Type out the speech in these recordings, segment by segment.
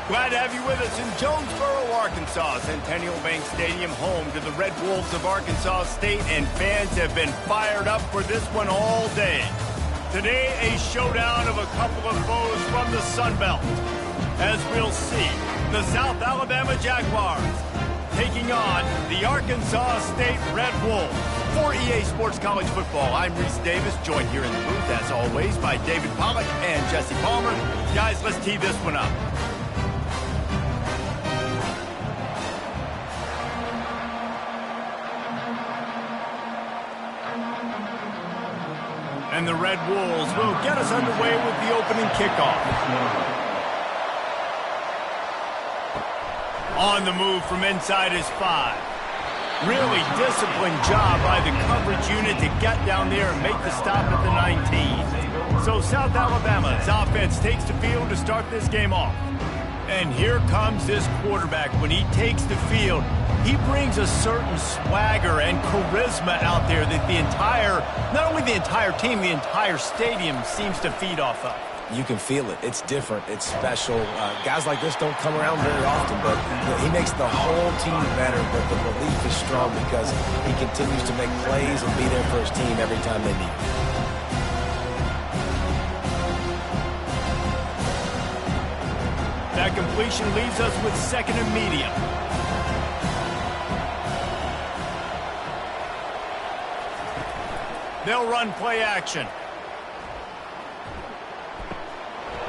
Glad to have you with us in Jonesboro, Arkansas. Centennial Bank Stadium, home to the Red Wolves of Arkansas State, and fans have been fired up for this one all day. Today, a showdown of a couple of foes from the Sun Belt. As we'll see, the South Alabama Jaguars taking on the Arkansas State Red Wolves. For EA Sports College Football, I'm Reese Davis, joined here in the booth, as always, by David Pollack and Jesse Palmer. Guys, let's tee this one up. And the Red Wolves will get us underway with the opening kickoff. On the move from inside his 5. Really disciplined job by the coverage unit to get down there and make the stop at the 19. So South Alabama's offense takes the field to start this game off. And here comes this quarterback. When he takes the field, he brings a certain swagger and charisma out there that not only the entire team, the entire stadium seems to feed off of. You can feel it. It's different. It's special. Guys like this don't come around very often, but he makes the whole team better. But the belief is strong because he continues to make plays and be there for his team every time they need it. That completion leaves us with second and medium. They'll run play action.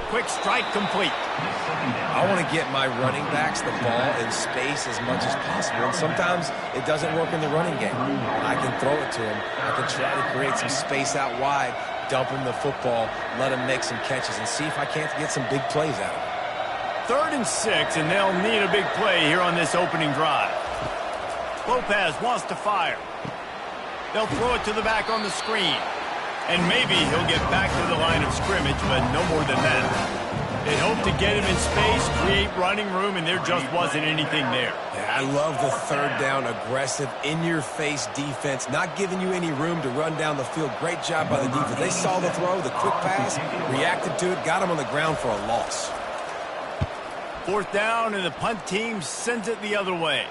Quick strike complete. I want to get my running backs the ball in space as much as possible, and sometimes it doesn't work in the running game. I can throw it to him. I can try to create some space out wide, dump him the football, let him make some catches, and see if I can't get some big plays out of him. 3rd and 6, and they'll need a big play here on this opening drive. Lopez wants to fire. They'll throw it to the back on the screen. And maybe he'll get back to the line of scrimmage, but no more than that. They hope to get him in space, create running room, and there just wasn't anything there. Yeah, I love the 3rd down, aggressive, in-your-face defense, not giving you any room to run down the field. Great job by the defense. They saw the throw, the quick pass, reacted to it, got him on the ground for a loss. 4th down, and the punt team sends it the other way.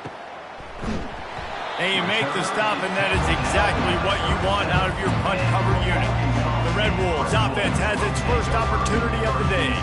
And you make the stop, and that is exactly what you want out of your punt cover unit. The Red Wolves offense has its first opportunity of the day.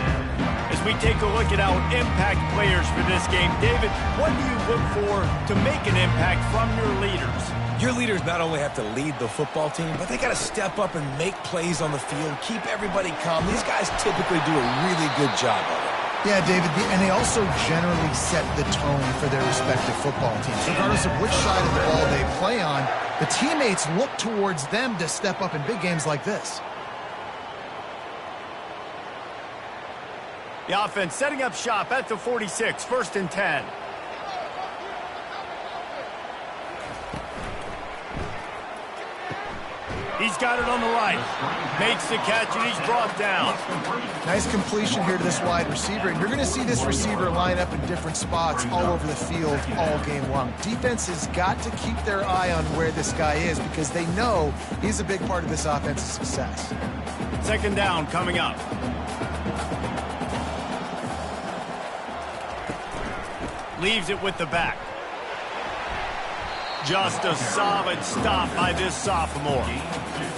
As we take a look at our impact players for this game, David, what do you look for to make an impact from your leaders? Your leaders not only have to lead the football team, but they got to step up and make plays on the field, keep everybody calm. These guys typically do a really good job of it. Yeah, David, and they also generally set the tone for their respective football teams. Regardless of which side of the ball they play on, the teammates look towards them to step up in big games like this. The offense setting up shop at the 46, 1st and 10. He's got it on the right. Makes the catch, and he's brought down. Nice completion here to this wide receiver. And you're going to see this receiver line up in different spots all over the field all game long. Defense has got to keep their eye on where this guy is because they know he's a big part of this offense's success. 2nd down coming up. Leaves it with the back. Just a solid stop by this sophomore.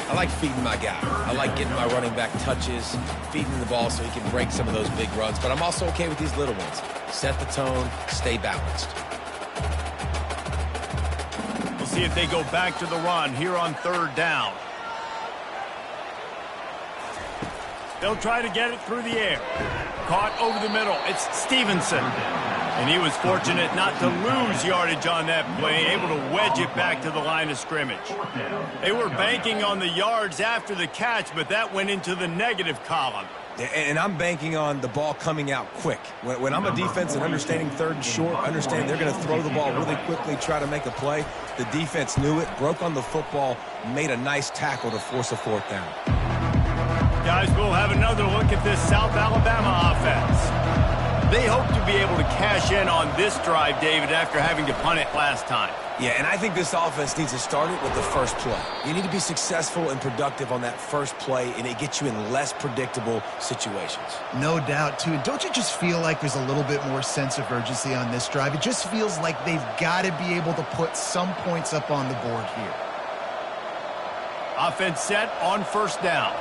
I like feeding my guy. I like getting my running back touches, feeding the ball so he can break some of those big runs. But I'm also okay with these little ones. Set the tone, stay balanced. We'll see if they go back to the run here on 3rd down. They'll try to get it through the air. Caught over the middle. It's Stevenson. And he was fortunate not to lose yardage on that play, able to wedge it back to the line of scrimmage. They were banking on the yards after the catch, but that went into the negative column. And I'm banking on the ball coming out quick. When I'm a defense and understanding 3rd and short, understand they're going to throw the ball really quickly, try to make a play. The defense knew it, broke on the football, made a nice tackle to force a 4th down. Guys, we'll have another look at this South Alabama offense. They hope to be able to cash in on this drive, David, after having to punt it last time. Yeah, and I think this offense needs to start it with the first play. You need to be successful and productive on that first play, and it gets you in less predictable situations. No doubt, too. And don't you just feel like there's a little bit more sense of urgency on this drive? It just feels like they've got to be able to put some points up on the board here. Offense set on first down.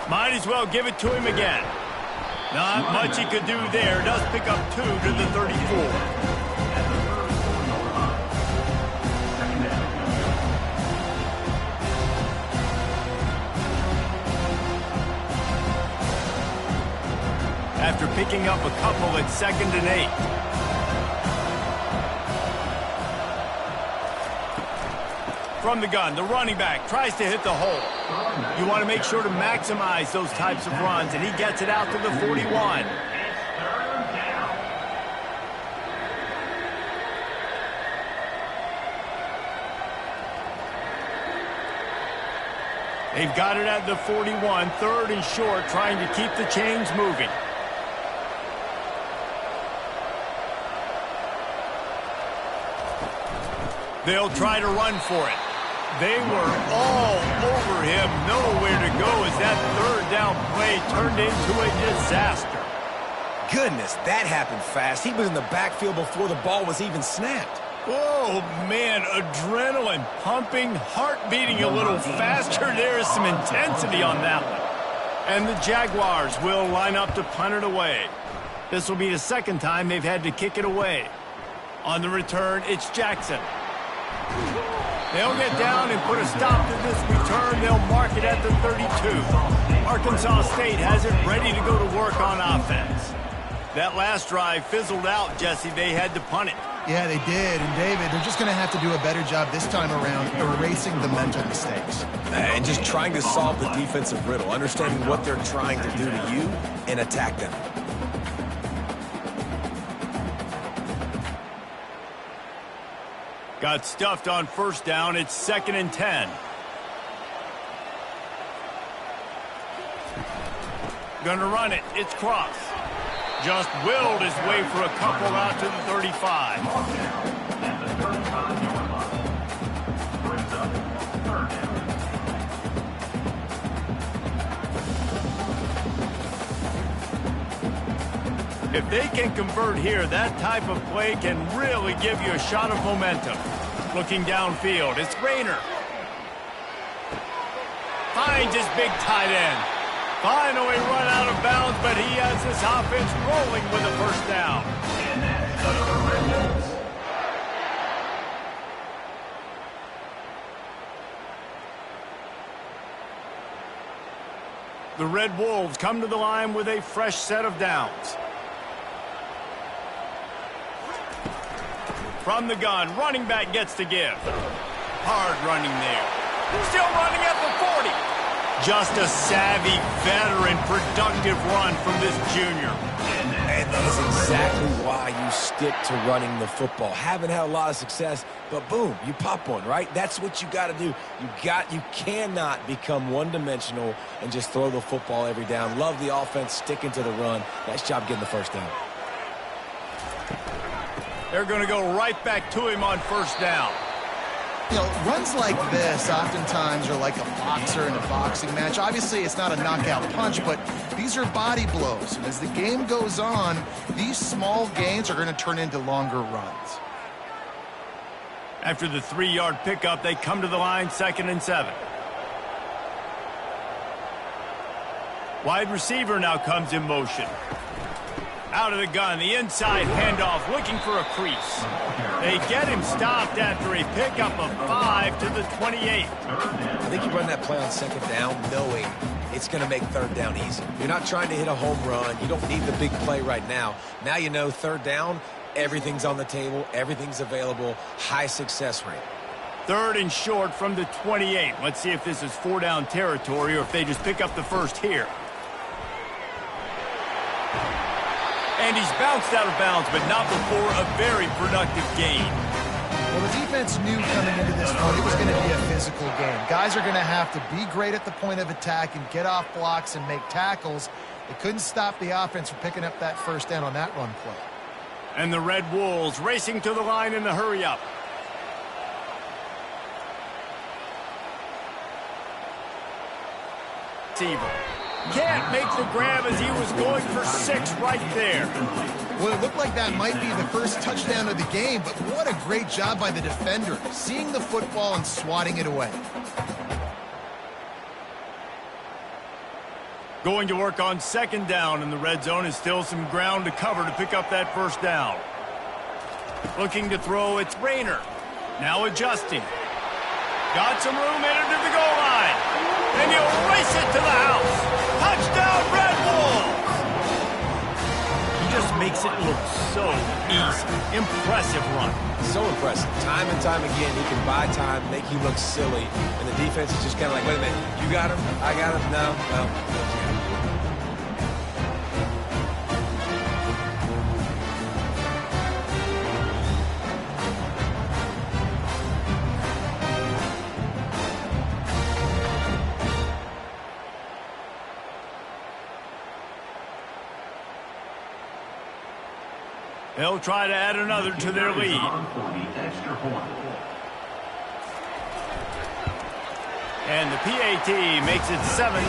Might as well give it to him again. Not much he could do there. Does pick up 2 to the 34. After picking up a couple at 2nd and 8. From the gun, the running back tries to hit the hole. You want to make sure to maximize those types of runs, and he gets it out to the 41. They've got it at the 41, 3rd and short, trying to keep the chains moving. They'll try to run for it. They were all over him, nowhere to go as that 3rd down play turned into a disaster. Goodness, that happened fast. He was in the backfield before the ball was even snapped. Oh, man, adrenaline pumping, heart beating a little faster. There is some intensity on that one. And the Jaguars will line up to punt it away. This will be the 2nd time they've had to kick it away. On the return, it's Jackson. They'll get down and put a stop to this return. They'll mark it at the 32. Arkansas State has it ready to go to work on offense. That last drive fizzled out, Jesse. They had to punt it. Yeah, they did. And, David, they're just going to have to do a better job this time around erasing the mental mistakes. And just trying to solve the defensive riddle, understanding what they're trying to do to you and attack them. Got stuffed on first down. It's 2nd and 10. Gonna run it. It's Cross. Just willed his way for a couple out to the 35. If they can convert here, that type of play can really give you a shot of momentum. Looking downfield, it's Rayner. Finds his big tight end. Finally run out of bounds, but he has this offense rolling with a first down. The Red Wolves come to the line with a fresh set of downs. From the gun, running back gets to give. Hard running there. Still running at the 40. Just a savvy, veteran, productive run from this junior. And that is exactly why you stick to running the football. Haven't had a lot of success, but boom, you pop one, right? That's what you got to do. You cannot become one-dimensional and just throw the football every down. Love the offense, sticking to the run. Nice job getting the first down. They're going to go right back to him on first down. You know, runs like this oftentimes are like a boxer in a boxing match. Obviously, it's not a knockout punch, but these are body blows. And as the game goes on, these small gains are going to turn into longer runs. After the 3-yard pickup, they come to the line, 2nd and 7. Wide receiver now comes in motion. Out of the gun, the inside handoff, looking for a crease. They get him stopped after a pickup of 5 to the 28. I think you run that play on 2nd down knowing it's going to make 3rd down easy. You're not trying to hit a home run. You don't need the big play right now. Now you know 3rd down, everything's on the table, everything's available, high success rate. 3rd and short from the 28. Let's see if this is 4-down territory or if they just pick up the first here. And he's bounced out of bounds, but not before a very productive gain. Well, the defense knew coming into this one it was going to be a physical game. Guys are going to have to be great at the point of attack and get off blocks and make tackles. They couldn't stop the offense from picking up that first down on that run play. And the Red Wolves racing to the line in the hurry-up. Can't make the grab as he was going for 6 right there. Well, it looked like that might be the first touchdown of the game, but what a great job by the defender, seeing the football and swatting it away. Going to work on 2nd down, and the red zone is still some ground to cover to pick up that 1st down. Looking to throw, it's Rayner. Now adjusting. Got some room headed to the goal line. And he'll race it to the house. Touchdown, Red Wolves! He just makes it look so easy. Impressive run. So impressive. Time and time again, he can buy time, make you look silly, and the defense is just kind of like, wait a minute, you got him? I got him? No. They'll try to add another to their lead. And the PAT makes it 7-0.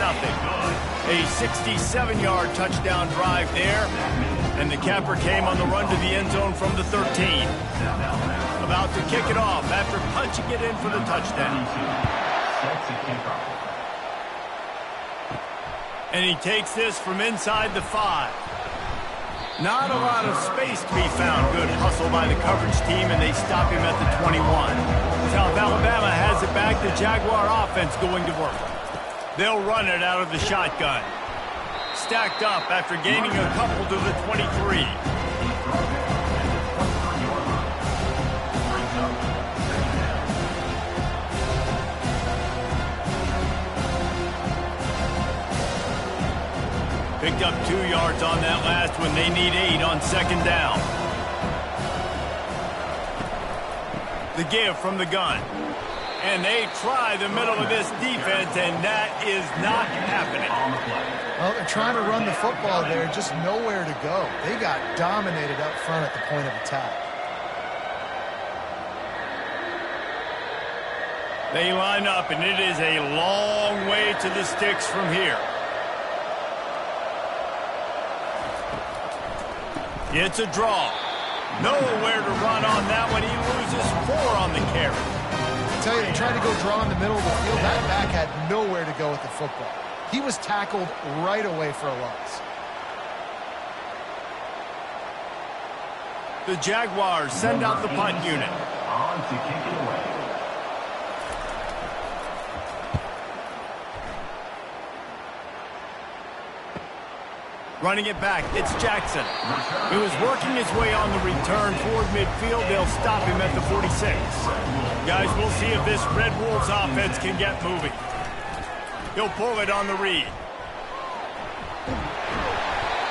A 67-yard touchdown drive there. And the capper came on the run to the end zone from the 13. About to kick it off after punching it in for the touchdown. And he takes this from inside the 5. Not a lot of space to be found. Good hustle by the coverage team, and they stop him at the 21. South Alabama has it back. The Jaguar offense going to work. They'll run it out of the shotgun. Stacked up after gaining a couple to the 23. Picked up 2 yards on that last one. They need 8 on 2nd down. The give from the gun. And they try the middle of this defense, and that is not happening. Well, they're trying to run the football there, just nowhere to go. They got dominated up front at the point of attack. They line up, and it is a long way to the sticks from here. It's a draw. Nowhere to run on that one. He loses 4 on the carry. I tell you, they tried to go draw in the middle of the field. That back had nowhere to go with the football. He was tackled right away for a loss. The Jaguars send out the punt unit. On to kick it away. Running it back, it's Jackson. He was working his way on the return toward midfield. They'll stop him at the 46. Guys, we'll see if this Red Wolves offense can get moving. He'll pull it on the read.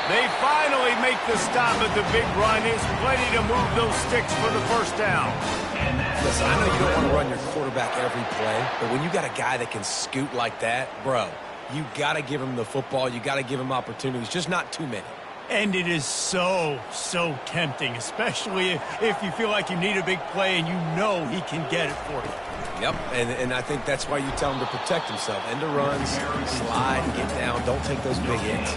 They finally make the stop, but the big run is plenty to move those sticks for the 1st down. Listen, I know you don't want to run your quarterback every play, but when you got a guy that can scoot like that, bro, you got to give him the football. You got to give him opportunities, just not too many. And it is so tempting, especially if you feel like you need a big play and you know he can get it for you. Yep, and I think that's why you tell him to protect himself. End of runs, slide, get down, don't take those big hits.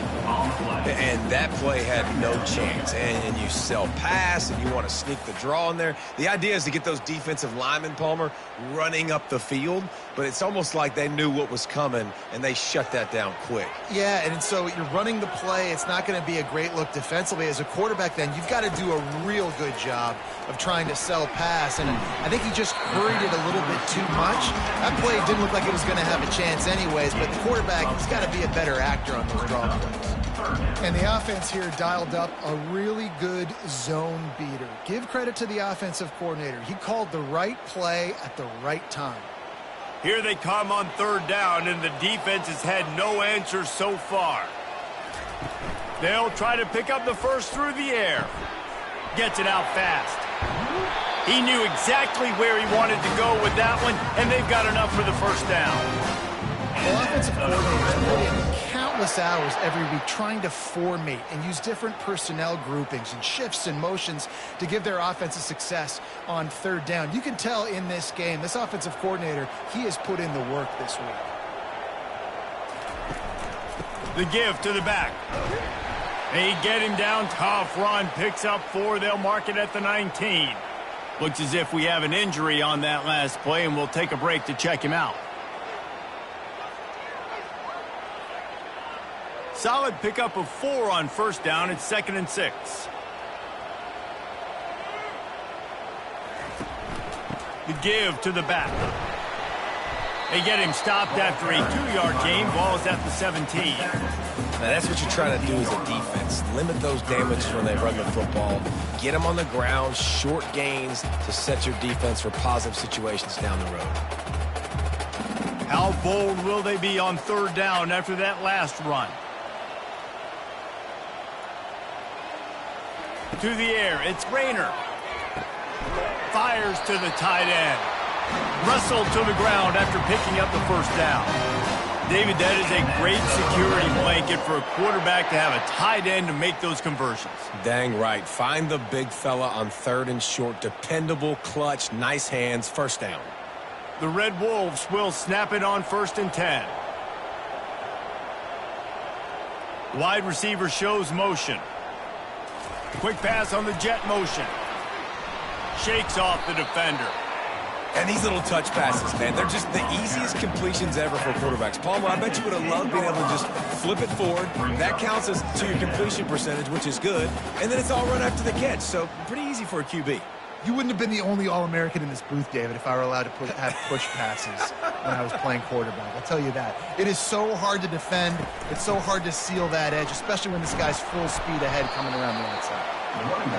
And that play had no chance. And you sell pass, and you want to sneak the draw in there. The idea is to get those defensive linemen, Palmer, running up the field. But it's almost like they knew what was coming, and they shut that down quick. Yeah, and so you're running the play. It's not going to be a great look defensively. As a quarterback, then, you've got to do a real good job of trying to sell pass. And I think he just hurried it a little bit too much. That play didn't look like it was going to have a chance anyways, but the quarterback has got to be a better actor on those draw plays. And the offense here dialed up a really good zone beater. Give credit to the offensive coordinator. He called the right play at the right time. Here they come on 3rd down, and the defense has had no answers so far. They'll try to pick up the 1st through the air. Gets it out fast. He knew exactly where he wanted to go with that one, and they've got enough for the 1st down. Well, offensive coordinators put in countless countless hours every week trying to formate and use different personnel groupings and shifts and motions to give their offense a success on third down. You can tell in this game, this offensive coordinator, he has put in the work this week. The give to the back. They get him down. Tough run. Picks up 4. They'll mark it at the 19. Looks as if we have an injury on that last play, and we'll take a break to check him out. Solid pickup of 4 on first down. It's 2nd and 6. The give to the back. They get him stopped after a 2-yard gain. Ball's at the 17. Now, that's what you're trying to do as a defense. Limit those damages when they run the football. Get them on the ground, short gains to set your defense for positive situations down the road. How bold will they be on third down after that last run? To the air, it's Rayner. Fires to the tight end. Wrestled to the ground after picking up the first down. David, that is a great security blanket for a quarterback to have a tight end to make those conversions. Dang right. Find the big fella on third and short. Dependable, clutch, nice hands, first down. The Red Wolves will snap it on 1st and 10. Wide receiver shows motion. Quick pass on the jet motion. Shakes off the defender. And these little touch passes, man, they're just the easiest completions ever for quarterbacks. Palmer, I bet you would have loved being able to just flip it forward. That counts as to your completion percentage, which is good. And then it's all run after the catch, so pretty easy for a QB. You wouldn't have been the only All-American in this booth, David, if I were allowed to have push passes when I was playing quarterback. I'll tell you that. It is so hard to defend. It's so hard to seal that edge, especially when this guy's full speed ahead coming around the outside.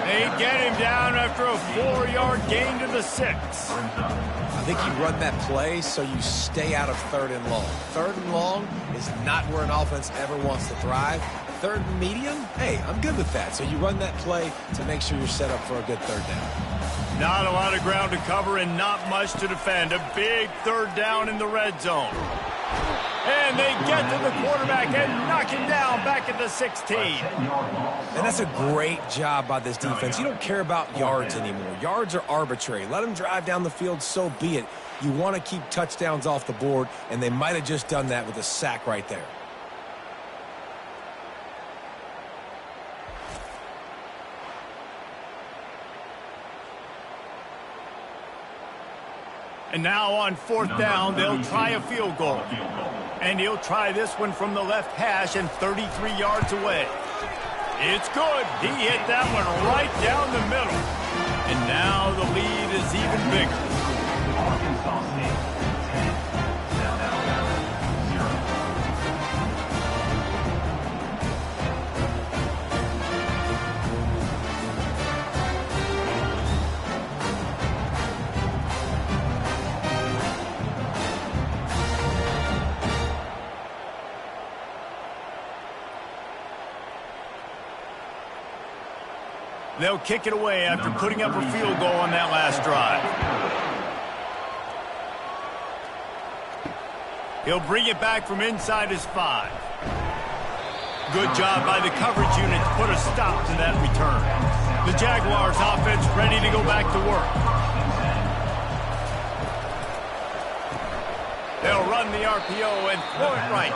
They get him down after a 4-yard gain to the 6. I think you run that play so you stay out of third and long. Third and long is not where an offense ever wants to thrive. Third and medium, hey, I'm good with that. So you run that play to make sure you're set up for a good third down. Not a lot of ground to cover and not much to defend. A big third down in the red zone. And they get to the quarterback and knock him down back at the 16. And that's a great job by this defense. You don't care about yards anymore. Yards are arbitrary. Let them drive down the field, so be it. You want to keep touchdowns off the board, and they might have just done that with a sack right there. And now on 4th down, they'll try a field goal. And he'll try this one from the left hash and 33 yards away. It's good. He hit that one right down the middle. And now the lead is even bigger. Arkansas State 10. Now 0. They'll kick it away after putting up a field goal on that last drive. He'll bring it back from inside his 5. Good job by the coverage unit to put a stop to that return. The Jaguars offense ready to go back to work. They'll run the RPO and throw it right.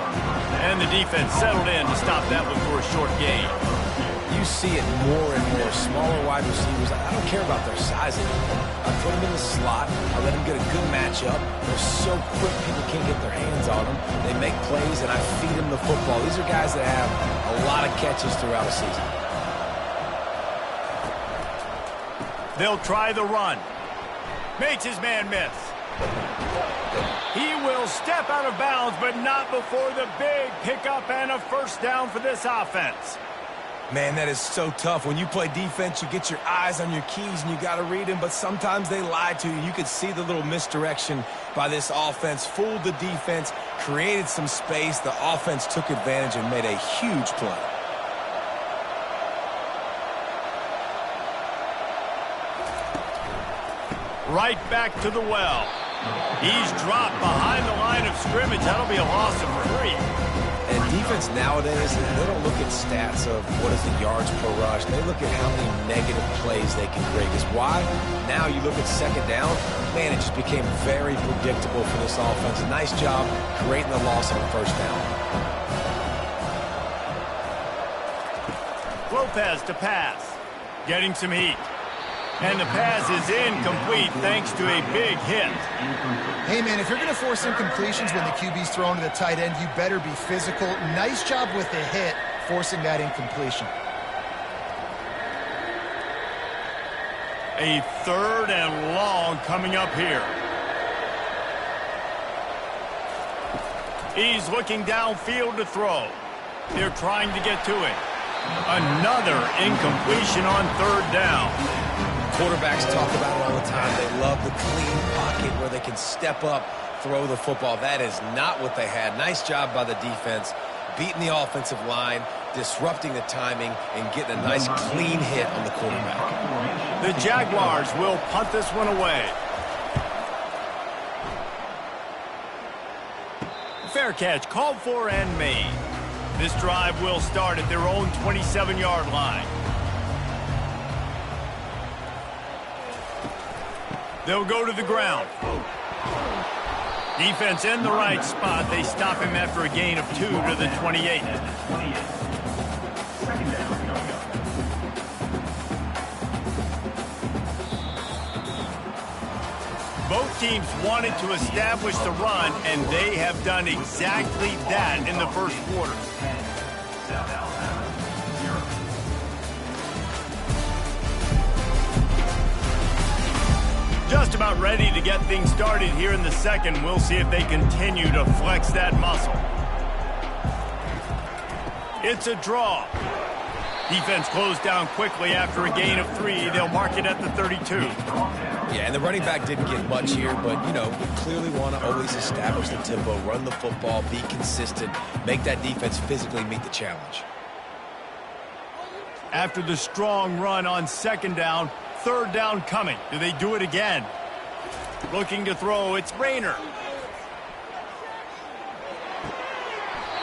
And the defense settled in to stop that one for a short gain. You see it more and more. Smaller wide receivers, I don't care about their size anymore. I put them in the slot. I let them get a good matchup. They're so quick, people can't get their hands on them. They make plays, and I feed them the football. These are guys that have a lot of catches throughout a season. They'll try the run. Makes his man miss. He will step out of bounds, but not before the big pickup and a first down for this offense. Man, that is so tough. When you play defense, you get your eyes on your keys and you got to read them, but sometimes they lie to you. You could see the little misdirection by this offense, fooled the defense, created some space. The offense took advantage and made a huge play. Right back to the well. He's dropped behind the line of scrimmage. That'll be a loss of 3. And Defense nowadays, they don't look at stats of what is the yards per rush. They look at how many negative plays they can create. Because why? Now you look at second down, man, it just became very predictable for this offense. Nice job creating the loss on first down. Lopez to pass. Getting some heat. And the pass is incomplete thanks to a big hit. Hey, man, if you're going to force incompletions when the QB's thrown to the tight end, you better be physical. Nice job with the hit, forcing that incompletion. A 3rd and long coming up here. He's looking downfield to throw. They're trying to get to it. Another incompletion on 3rd down. Quarterbacks talk about it all the time. They love the clean pocket where they can step up, throw the football. That is not what they had. Nice job by the defense, beating the offensive line, disrupting the timing, and getting a nice clean hit on the quarterback. The Jaguars will punt this one away. Fair catch called for and made. This drive will start at their own 27-yard line. They'll go to the ground. Defense in the right spot. They stop him after a gain of 2 to the 28. Both teams wanted to establish the run, and they have done exactly that in the first quarter. Just about ready to get things started here in the second. We'll see if they continue to flex that muscle. It's a draw. Defense closed down quickly after a gain of 3. They'll mark it at the 32. Yeah, and the running back didn't get much here, but, you know, you clearly want to always establish the tempo, run the football, be consistent, make that defense physically meet the challenge. After the strong run on 2nd down, 3rd down coming. Do they do it again? Looking to throw, it's Rayner.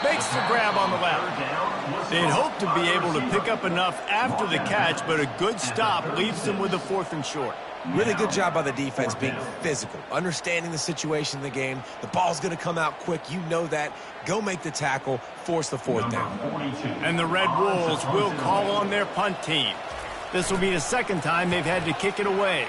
Makes the grab on the left. They'd hope to be able to pick up enough after the catch, but a good stop leaves them with a 4th and short. Really good job by the defense being physical, understanding the situation in the game. The ball's going to come out quick. You know that. Go make the tackle, force the 4th down. And the Red Wolves will call on their punt team. This will be the 2nd time they've had to kick it away.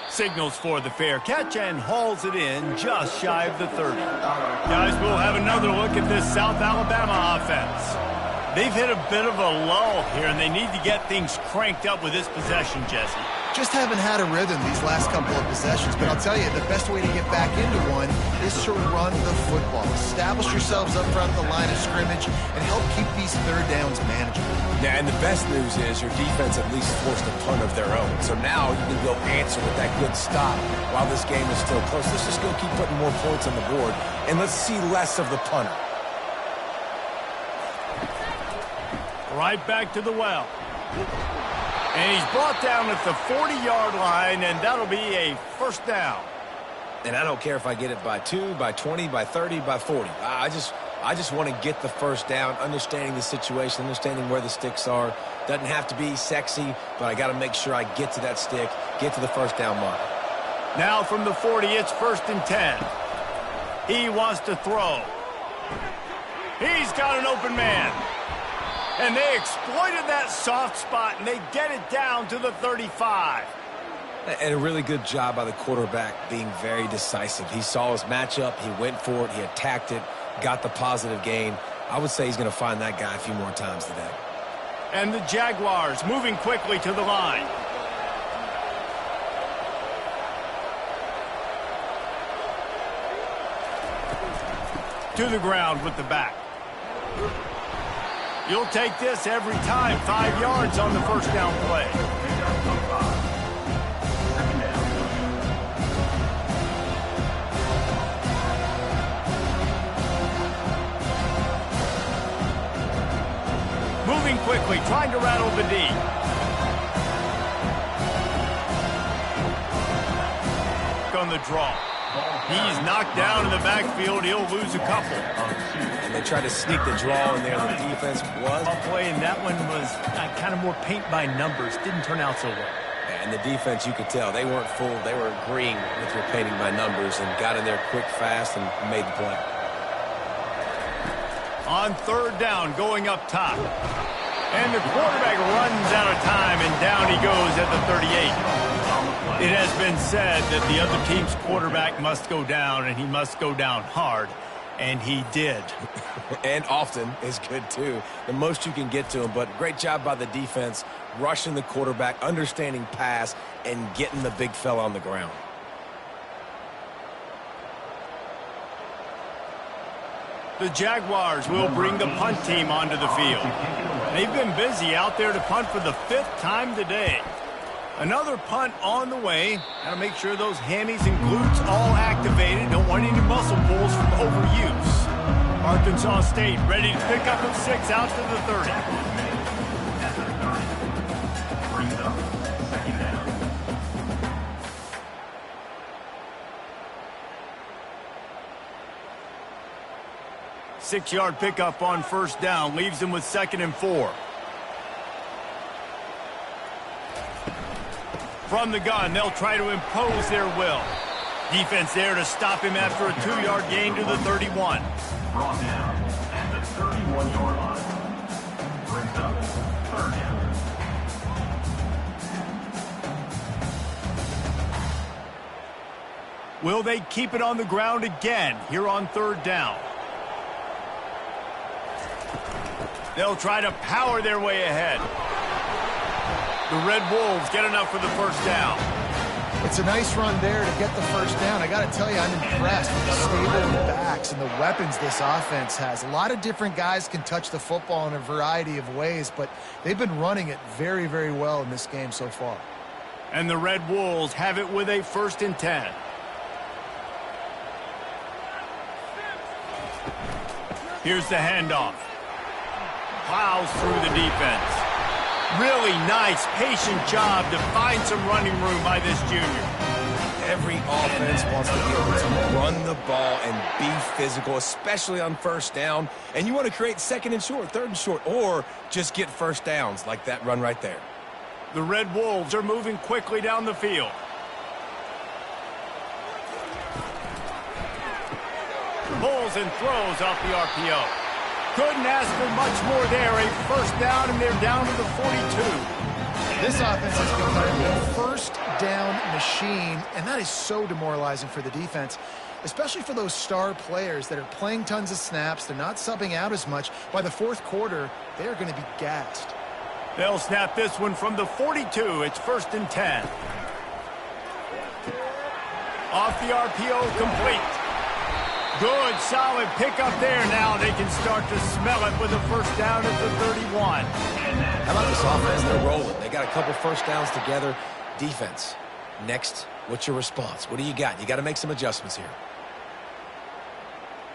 Signals for the fair catch and hauls it in just shy of the 30. Guys, we'll have another look at this South Alabama offense. They've hit a bit of a lull here, and they need to get things cranked up with this possession, Jesse. Just haven't had a rhythm these last couple of possessions, but I'll tell you, the best way to get back into one is to run the football. Establish yourselves up front of the line of scrimmage and help keep these 3rd downs manageable. Yeah, and the best news is your defense at least forced a punt of their own. So now you can go answer with that good stop while this game is still close. Let's just go keep putting more points on the board, and let's see less of the punter. Right back to the well. And he's brought down at the 40-yard line, and that'll be a 1st down. And I don't care if I get it by 2, by 20, by 30, by 40. I just want to get the 1st down, understanding the situation, understanding where the sticks are. Doesn't have to be sexy, but I got to make sure I get to that stick, get to the 1st down mark. Now from the 40, it's 1st and 10. He wants to throw. He's got an open man. And they exploited that soft spot, and they get it down to the 35. And a really good job by the quarterback being very decisive. He saw his matchup, he went for it, he attacked it, got the positive gain. I would say he's going to find that guy a few more times today. And the Jaguars moving quickly to the line. To the ground with the back. You'll take this every time. 5 yards on the 1st down play. Moving quickly, trying to rattle the D. On the draw. He's knocked down in the backfield. He'll lose a couple. And they tried to sneak the draw in there. The defense was. Well played, and that one was kind of more paint by numbers. Didn't turn out so well. And the defense, you could tell, they weren't fooled. They were agreeing with your painting by numbers and got in there quick, fast, and made the play. On third down, going up top. And the quarterback runs out of time, and down he goes at the 38. It has been said that the other team's quarterback must go down, and he must go down hard. And he did. And often is good, too. The most you can get to him, but great job by the defense, rushing the quarterback, understanding pass, and getting the big fella on the ground. The Jaguars will bring the punt team onto the field. They've been busy out there to punt for the 5th time today. Another punt on the way. Got to make sure those hammies and glutes all activated. Don't want any muscle pulls from overuse. Arkansas State ready to pick up a 6 out to the 30. At the 30. Brings up second down. Six-yard pickup on first down. Leaves them with 2nd and 4. From the gun, they'll try to impose their will. Defense there to stop him after a 2-yard gain to the 31. Brought down at the 31-yard line. Brings up third down. Will they keep it on the ground again here on third down? They'll try to power their way ahead. The Red Wolves get enough for the first down. It's a nice run there to get the first down. I got to tell you, I'm impressed with the stable backs and the weapons this offense has. A lot of different guys can touch the football in a variety of ways, but they've been running it very, very well in this game so far. And the Red Wolves have it with a 1st and 10. Here's the handoff. Plows through the defense. Really nice, patient job to find some running room by this junior. Every offense wants to be able to run the ball and be physical, especially on first down. And you want to create 2nd and short, 3rd and short, or just get first downs like that run right there. The Red Wolves are moving quickly down the field. Pulls and throws off the RPO. Couldn't ask for much more there. A first down, and they're down to the 42. This offense has become a first down machine, and that is so demoralizing for the defense, especially for those star players that are playing tons of snaps. They're not subbing out as much. By the 4th quarter, they're going to be gassed. They'll snap this one from the 42. It's 1st and 10. Off the RPO, complete. Good, solid pickup there. Now they can start to smell it with a first down at the 31. How about this offense? They're rolling. They got a couple first downs together. Defense, next, what's your response? What do you got? You got to make some adjustments here.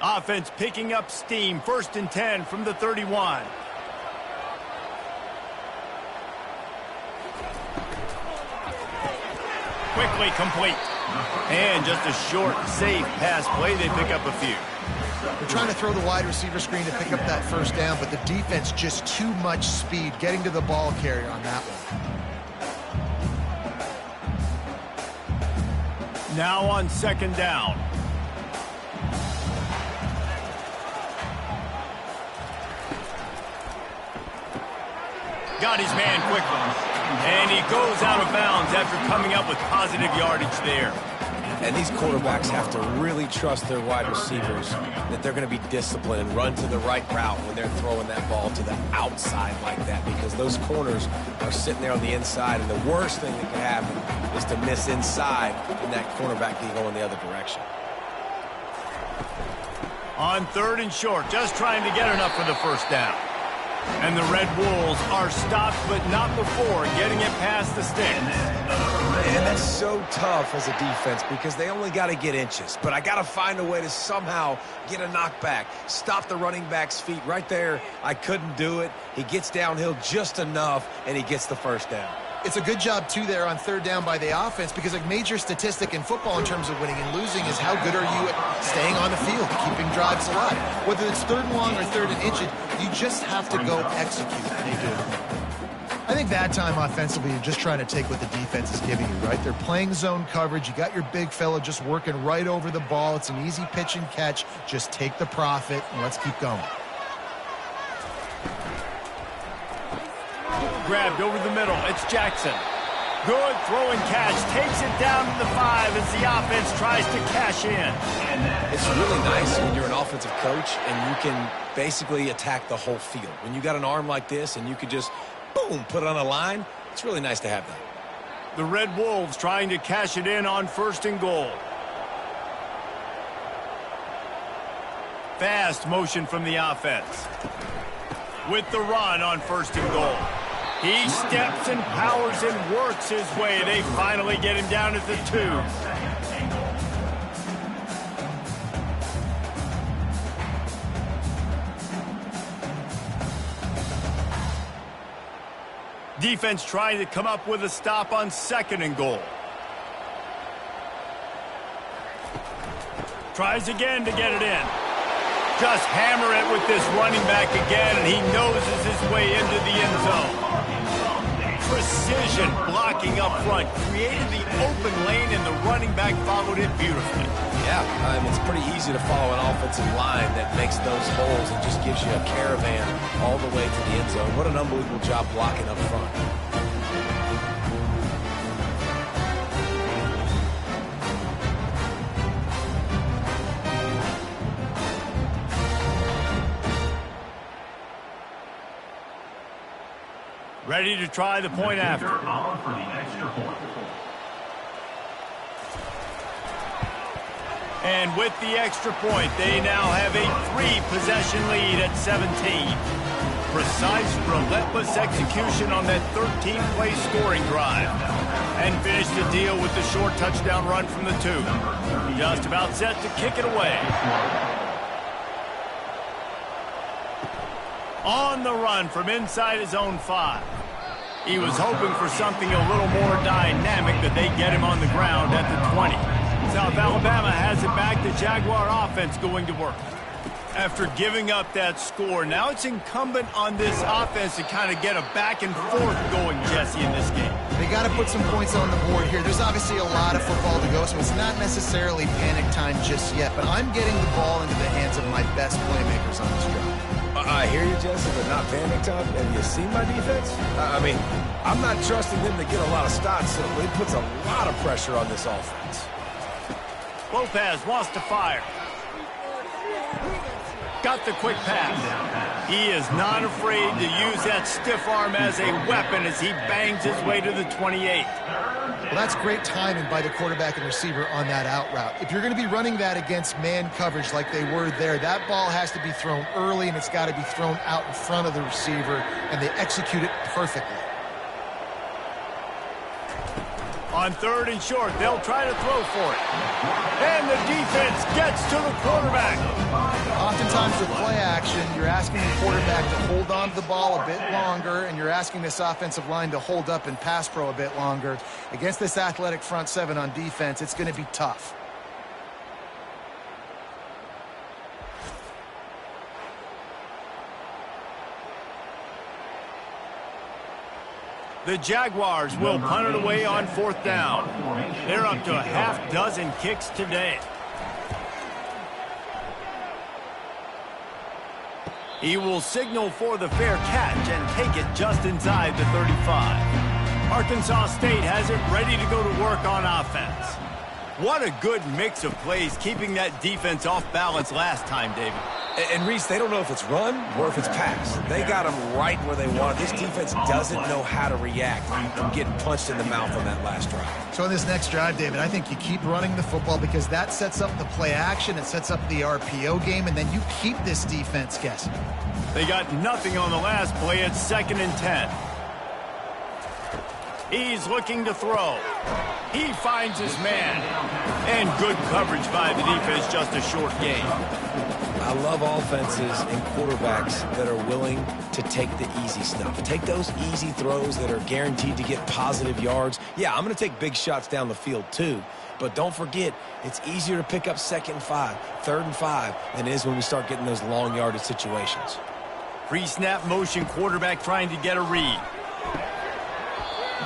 Offense picking up steam. 1st and 10 from the 31. Quickly complete. And just a short, safe pass play. They pick up a few. They're trying to throw the wide receiver screen to pick up that first down, but the defense just too much speed getting to the ball carrier on that one. Now on 2nd down. Got his man quickly. And he goes out of bounds after coming up with positive yardage there. And these quarterbacks have to really trust their wide receivers that they're going to be disciplined and run to the right route when they're throwing that ball to the outside like that, because those corners are sitting there on the inside, and the worst thing that can happen is to miss inside and that cornerback can go in the other direction. On 3rd and short, just trying to get enough for the first down. And the Red Wolves are stopped, but not before getting it past the sticks. And that's so tough as a defense because they only got to get inches. But I got to find a way to somehow get a knockback, stop the running back's feet right there. I couldn't do it. He gets downhill just enough, and he gets the first down. It's a good job, too, there on third down by the offense, because a major statistic in football in terms of winning and losing is how good are you at staying on the field, keeping drives alive. Whether it's third and long or third and inches, you just have to go execute. You do. I think that time offensively, you're just trying to take what the defense is giving you, right? They're playing zone coverage. You got your big fella just working right over the ball. It's an easy pitch and catch. Just take the profit, and let's keep going. Grabbed over the middle. It's Jackson. Good throw and catch. Takes it down to the 5 as the offense tries to cash in. It's really nice when you're an offensive coach and you can basically attack the whole field. When you got an arm like this and you could just, boom, put it on a line, it's really nice to have that. The Red Wolves trying to cash it in on 1st and goal. Fast motion from the offense. With the run on 1st and goal. He steps and powers and works his way. They finally get him down at the 2. Defense trying to come up with a stop on 2nd and goal. Tries again to get it in. Just hammer it with this running back again, and he noses his way into the end zone. Precision blocking up front, created the open lane, and the running back followed it beautifully. Yeah, it's pretty easy to follow an offensive line that makes those holes and just gives you a caravan all the way to the end zone. What an unbelievable job blocking up front. Ready to try the point after. For the extra point. And with the extra point, they now have a 3-possession lead at 17. Precise, relentless execution on that 13-play scoring drive. And finish the deal with the short touchdown run from the 2. Just about set to kick it away. On the run from inside his own 5. He was hoping for something a little more dynamic, but they get him on the ground at the 20. South Alabama has it back. The Jaguar offense going to work. After giving up that score, now it's incumbent on this offense to kind of get a back and forth going, Jesse, in this game. They got to put some points on the board here. There's obviously a lot of football to go, so it's not necessarily panic time just yet, but I'm getting the ball into the hands of my best playmakers on this drive. I hear you, Jesse, but not panic time. Have you seen my defense? I'm not trusting them to get a lot of stops, so it puts a lot of pressure on this offense. Lopez wants to fire. Got the quick pass. He is not afraid to use that stiff arm as a weapon as he bangs his way to the 28. Well, that's great timing by the quarterback and receiver on that out route. If you're going to be running that against man coverage like they were there, that ball has to be thrown early, and it's got to be thrown out in front of the receiver, and they execute it perfectly. On 3rd and short, they'll try to throw for it. And the defense gets to the quarterback. Oftentimes with play action, you're asking the quarterback to hold on to the ball a bit longer, and you're asking this offensive line to hold up and pass pro a bit longer. Against this athletic front 7 on defense, it's going to be tough. The Jaguars will punt it away on 4th down. They're up to a half dozen kicks today. He will signal for the fair catch and take it just inside the 35. Arkansas State has it ready to go to work on offense. What a good mix of plays, keeping that defense off balance last time, David. And Reese, they don't know if it's run or if it's pass. They got them right where they want. This defense doesn't know how to react from getting punched in the mouth on that last drive. So in this next drive, David, I think you keep running the football because that sets up the play action, it sets up the RPO game, and then you keep this defense guessing. They got nothing on the last play. It's 2nd and 10. He's looking to throw. He finds his man. And good coverage by the defense, just a short gain. I love offenses and quarterbacks that are willing to take the easy stuff. Take those easy throws that are guaranteed to get positive yards. Yeah, I'm going to take big shots down the field too. But don't forget, it's easier to pick up 2nd and 5, 3rd and 5 than it is when we start getting those long yardage situations. Pre-snap motion quarterback trying to get a read.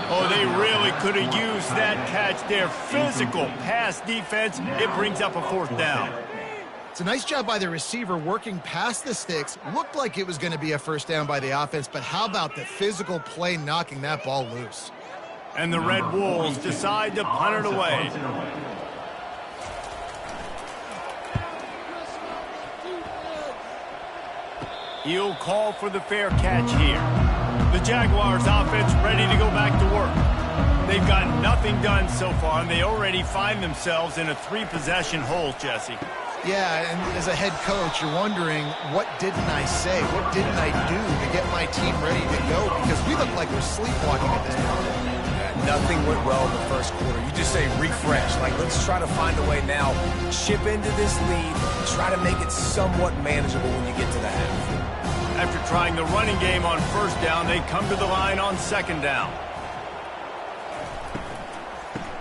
Oh, they really could have used that catch there. Physical pass defense. It brings up a 4th down. It's a nice job by the receiver working past the sticks. Looked like it was going to be a 1st down by the offense, but how about the physical play knocking that ball loose? And the Red Wolves decide to punt it away. He'll call for the fair catch here. The Jaguars offense ready to go back to work. They've got nothing done so far, and they already find themselves in a 3-possession hole, Jesse. Yeah, and as a head coach, you're wondering, what didn't I say? What didn't I do to get my team ready to go? Because we look like we're sleepwalking at this point. Nothing went well in the 1st quarter. You just say refresh. Like, let's try to find a way now. Chip into this lead. Try to make it somewhat manageable when you get to the half. After trying the running game on 1st down, they come to the line on 2nd down.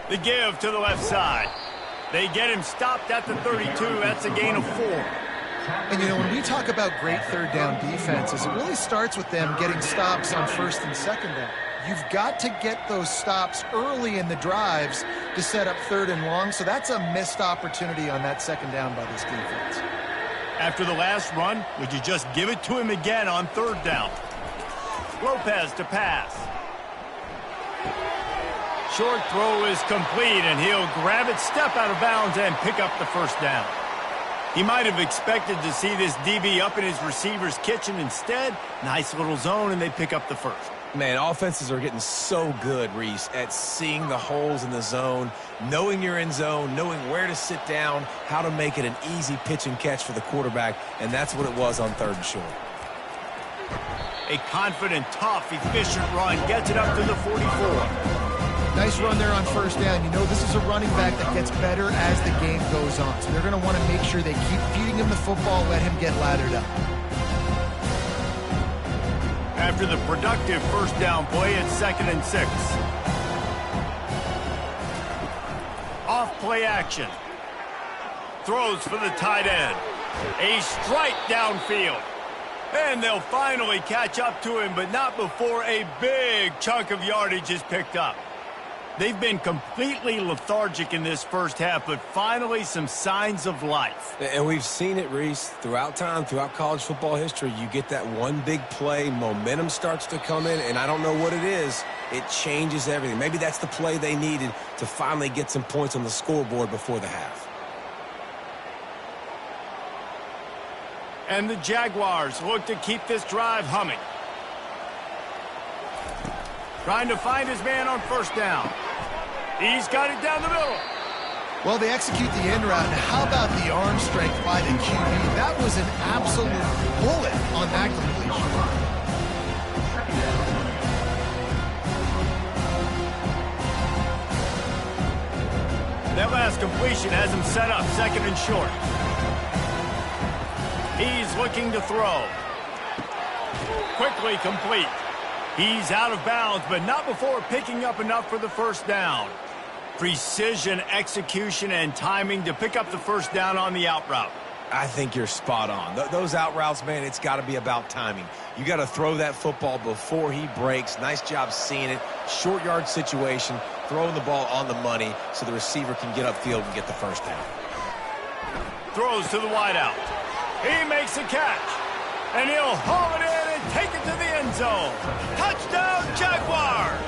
The give to the left side. They get him stopped at the 32. That's a gain of 4. And, you know, when we talk about great 3rd down defenses, it really starts with them getting stops on 1st and 2nd down. You've got to get those stops early in the drives to set up 3rd and long, so that's a missed opportunity on that 2nd down by this defense. After the last run, would you just give it to him again on 3rd down? Lopez to pass. Short throw is complete, and he'll grab it, step out of bounds, and pick up the 1st down. He might have expected to see this DB up in his receiver's kitchen. Instead, nice little zone, and they pick up the 1st. Man, offenses are getting so good, Reese, at seeing the holes in the zone, knowing you're in zone, knowing where to sit down, how to make it an easy pitch and catch for the quarterback, and that's what it was on 3rd and short. A confident, tough, efficient run gets it up to the 44. Nice run there on 1st down. You know, this is a running back that gets better as the game goes on. So they're going to want to make sure they keep feeding him the football, let him get lathered up. After the productive 1st down play, it's 2nd and 6. Off play action. Throws for the tight end. A strike downfield. And they'll finally catch up to him, but not before a big chunk of yardage is picked up. They've been completely lethargic in this 1st half, but finally some signs of life. And we've seen it, Reese, throughout time, throughout college football history. You get that one big play, momentum starts to come in, and I don't know what it is. It changes everything. Maybe that's the play they needed to finally get some points on the scoreboard before the half. And the Jaguars look to keep this drive humming. Trying to find his man on 1st down. He's got it down the middle. Well, they execute the end route. Now, how about the arm strength by the QB? That was an absolute bullet on that completion. That last completion has him set up 2nd and short. He's looking to throw. Quickly complete. He's out of bounds, but not before picking up enough for the 1st down. Precision, execution, and timing to pick up the 1st down on the out route. I think you're spot on. Those out routes, man, it's got to be about timing. You got to throw that football before he breaks. Nice job seeing it. Short yard situation, throwing the ball on the money so the receiver can get upfield and get the 1st down. Throws to the wideout. He makes a catch, and he'll haul it in and take it to the end zone. Touchdown, Jaguars!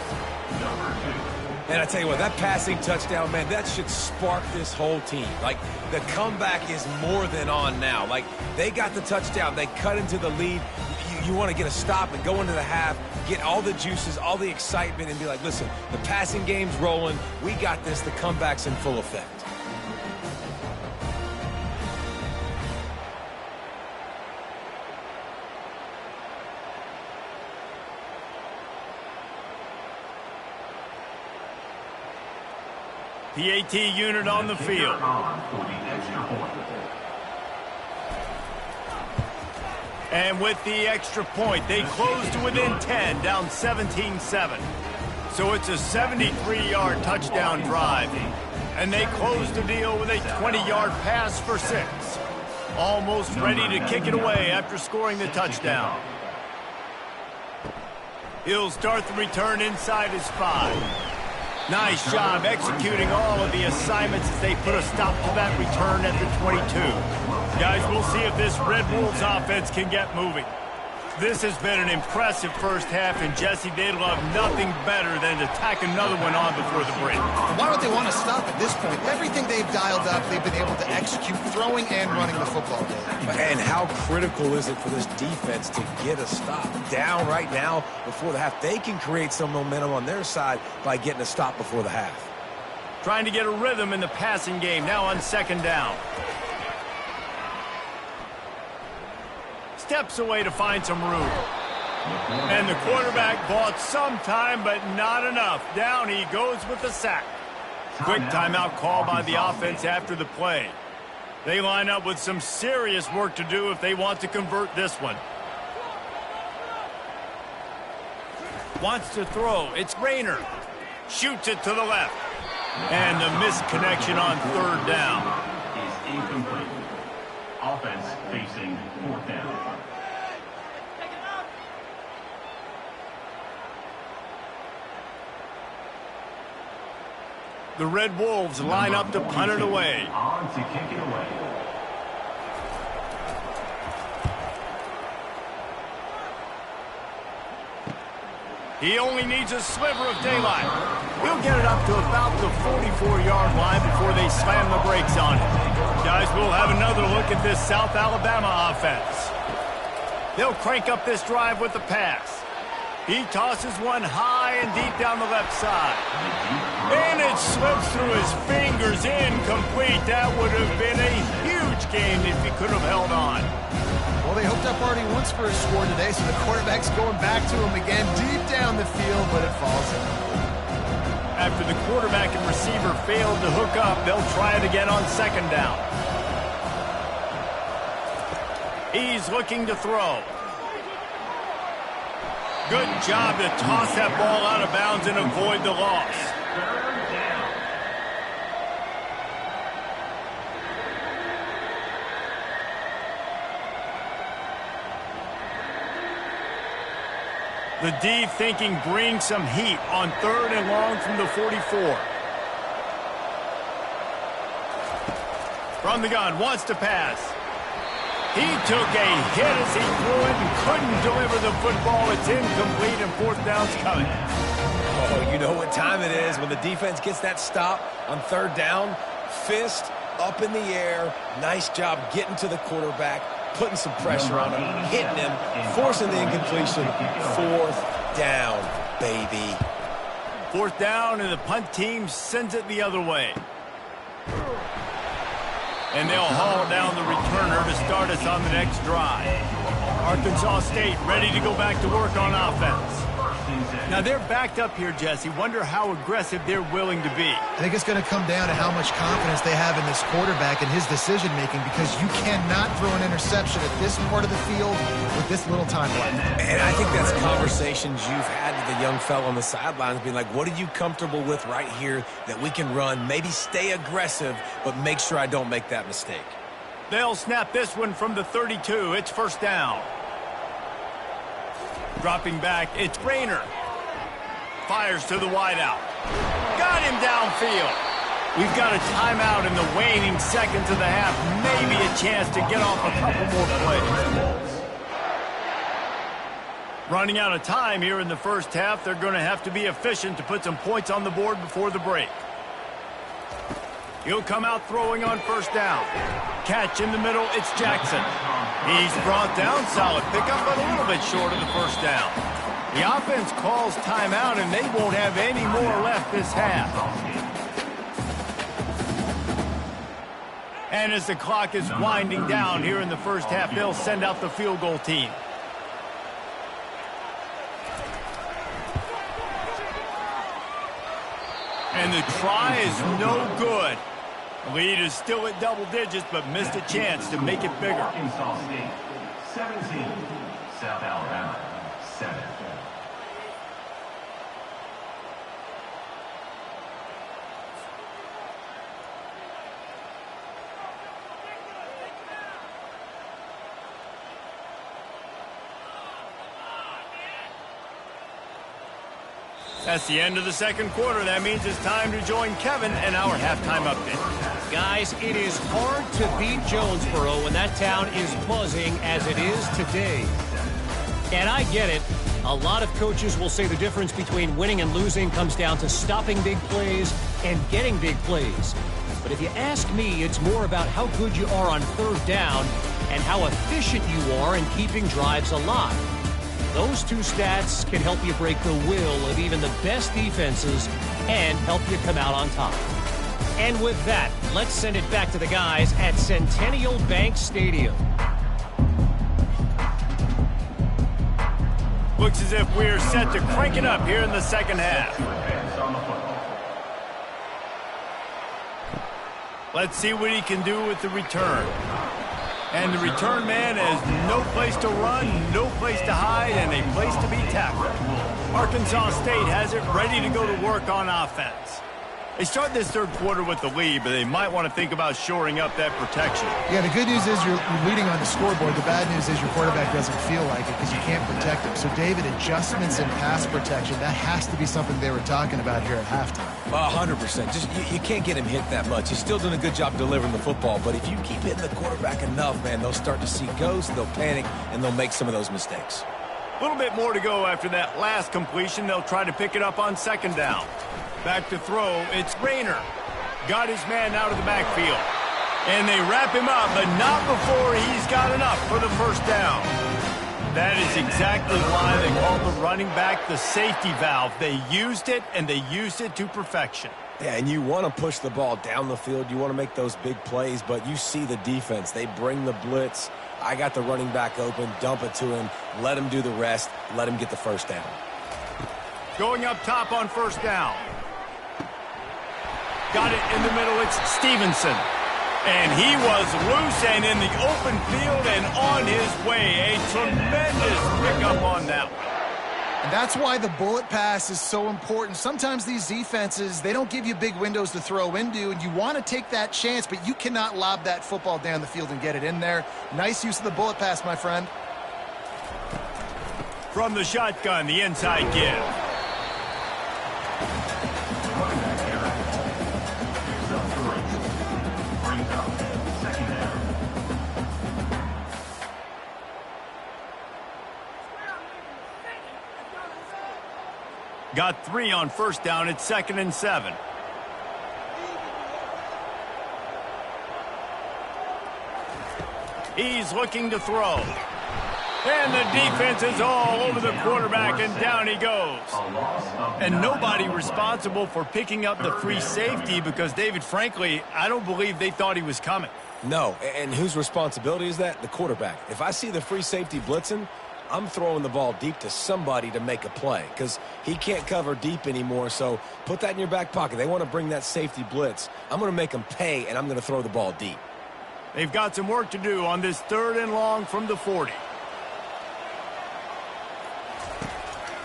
And I tell you what, that passing touchdown, man, that should spark this whole team. Like, the comeback is more than on now. Like, they got the touchdown. They cut into the lead. You want to get a stop and go into the half, get all the juices, all the excitement, and be like, listen, the passing game's rolling. We got this. The comeback's in full effect. PAT unit on the field. And with the extra point, they close to within 10, down 17-7. So it's a 73-yard touchdown drive. And they close the deal with a 20-yard pass for 6. Almost ready to kick it away after scoring the touchdown. He'll start the return inside his 5. Nice job executing all of the assignments as they put a stop to that return at the 22. Guys, we'll see if this Red Wolves offense can get moving. This has been an impressive first half, and Jesse, they'd love nothing better than to tack another one on before the break. Why would they want to stop at this point? Everything they've dialed up, they've been able to execute throwing and running the football game. And how critical is it for this defense to get a stop? Down right now before the half. They can create some momentum on their side by getting a stop before the half. Trying to get a rhythm in the passing game, now on 2nd down. Steps away to find some room. And the quarterback bought some time, but not enough. Down he goes with the sack. Quick timeout call by the offense after the play. They line up with some serious work to do if they want to convert this one. Wants to throw. It's Rayner. Shoots it to the left. And the misconnection on 3rd down. Is incomplete. Offense facing 4th down. The Red Wolves line up to punt it away. On to kick it away. He only needs a sliver of daylight. He'll get it up to about the 44-yard line before they slam the brakes on it. Guys, we'll have another look at this South Alabama offense. They'll crank up this drive with the pass. He tosses one high and deep down the left side. And it slips through his fingers, incomplete. That would have been a huge gain if he could have held on. Well, they hooked up already once for a score today, so the quarterback's going back to him again deep down the field, but it falls in. After the quarterback and receiver failed to hook up, they'll try it again on 2nd down. He's looking to throw. Good job to toss that ball out of bounds and avoid the loss. The D thinking bring some heat on 3rd and long from the 44. From the gun, wants to pass. He took a hit as he threw it and couldn't deliver the football. It's incomplete and 4th down's coming. Oh, you know what time it is when the defense gets that stop on 3rd down. Fist up in the air. Nice job getting to the quarterback, putting some pressure on him, hitting him, forcing the incompletion. 4th down, baby. 4th down, and the punt team sends it the other way. And they'll haul down the returner to start us on the next drive. Arkansas State ready to go back to work on offense. Now they're backed up here, Jesse. Wonder how aggressive they're willing to be. I think it's going to come down to how much confidence they have in this quarterback and his decision-making, because you cannot throw an interception at this part of the field with this little time left. And I think that's conversations you've had with the young fellow on the sidelines, being like, what are you comfortable with right here that we can run? Maybe stay aggressive, but make sure I don't make that mistake. They'll snap this one from the 32. It's 1st down. Dropping back, it's Rayner. Fires to the wideout. Got him downfield. We've got a timeout in the waning seconds of the half. Maybe a chance to get off a couple more plays. Running out of time here in the first half. They're going to have to be efficient to put some points on the board before the break. He'll come out throwing on 1st down. Catch in the middle, it's Jackson. He's brought down, solid pickup, but a little bit short of the 1st down. The offense calls timeout, and they won't have any more left this half. And as the clock is winding down here in the first half, they'll send out the field goal team. And the try is no good. The lead is still at double digits, but missed a chance to make it bigger. Arkansas State 17, South Alabama 7. That's the end of the second quarter. That means it's time to join Kevin and our halftime update. Guys, it is hard to beat Jonesboro when that town is buzzing as it is today. And I get it. A lot of coaches will say the difference between winning and losing comes down to stopping big plays and getting big plays. But if you ask me, it's more about how good you are on third down and how efficient you are in keeping drives alive. Those two stats can help you break the will of even the best defenses and help you come out on top. And with that, let's send it back to the guys at Centennial Bank Stadium. Looks as if we're set to crank it up here in the second half. Let's see what he can do with the return. And the return man has no place to run, no place to hide, and a place to be tackled. Arkansas State has it ready to go to work on offense. They start this third quarter with the lead, but they might want to think about shoring up that protection. Yeah, the good news is you're leading on the scoreboard. The bad news is your quarterback doesn't feel like it because you can't protect him. So, David, adjustments in pass protection, that has to be something they were talking about here at halftime. 100%. Just you can't get him hit that much. He's still doing a good job delivering the football, but if you keep hitting the quarterback enough, man, they'll start to see ghosts, they'll panic, and they'll make some of those mistakes. A little bit more to go after that last completion. They'll try to pick it up on second down. Back to throw, it's Rayner. Got his man out of the backfield. And they wrap him up, but not before he's got enough for the first down. That is exactly why they call the running back the safety valve. They used it, and they used it to perfection. Yeah, and you want to push the ball down the field. You want to make those big plays, but you see the defense. They bring the blitz. I got the running back open, dump it to him, let him do the rest, let him get the first down. Going up top on first down. Got it in the middle, it's Stevenson. And he was loose and in the open field and on his way. A tremendous pickup on that one. And that's why the bullet pass is so important. Sometimes these defenses, they don't give you big windows to throw into, and you want to take that chance, but you cannot lob that football down the field and get it in there. Nice use of the bullet pass, my friend. From the shotgun, the inside give. Got 3 on first down. It's 2nd and 7. He's looking to throw. And the defense is all over the quarterback, and down he goes. And nobody responsible for picking up the free safety because, David, frankly, I don't believe they thought he was coming. No, and whose responsibility is that? The quarterback. If I see the free safety blitzing, I'm throwing the ball deep to somebody to make a play because he can't cover deep anymore, so put that in your back pocket. They want to bring that safety blitz. I'm going to make them pay, and I'm going to throw the ball deep. They've got some work to do on this 3rd and long from the 40.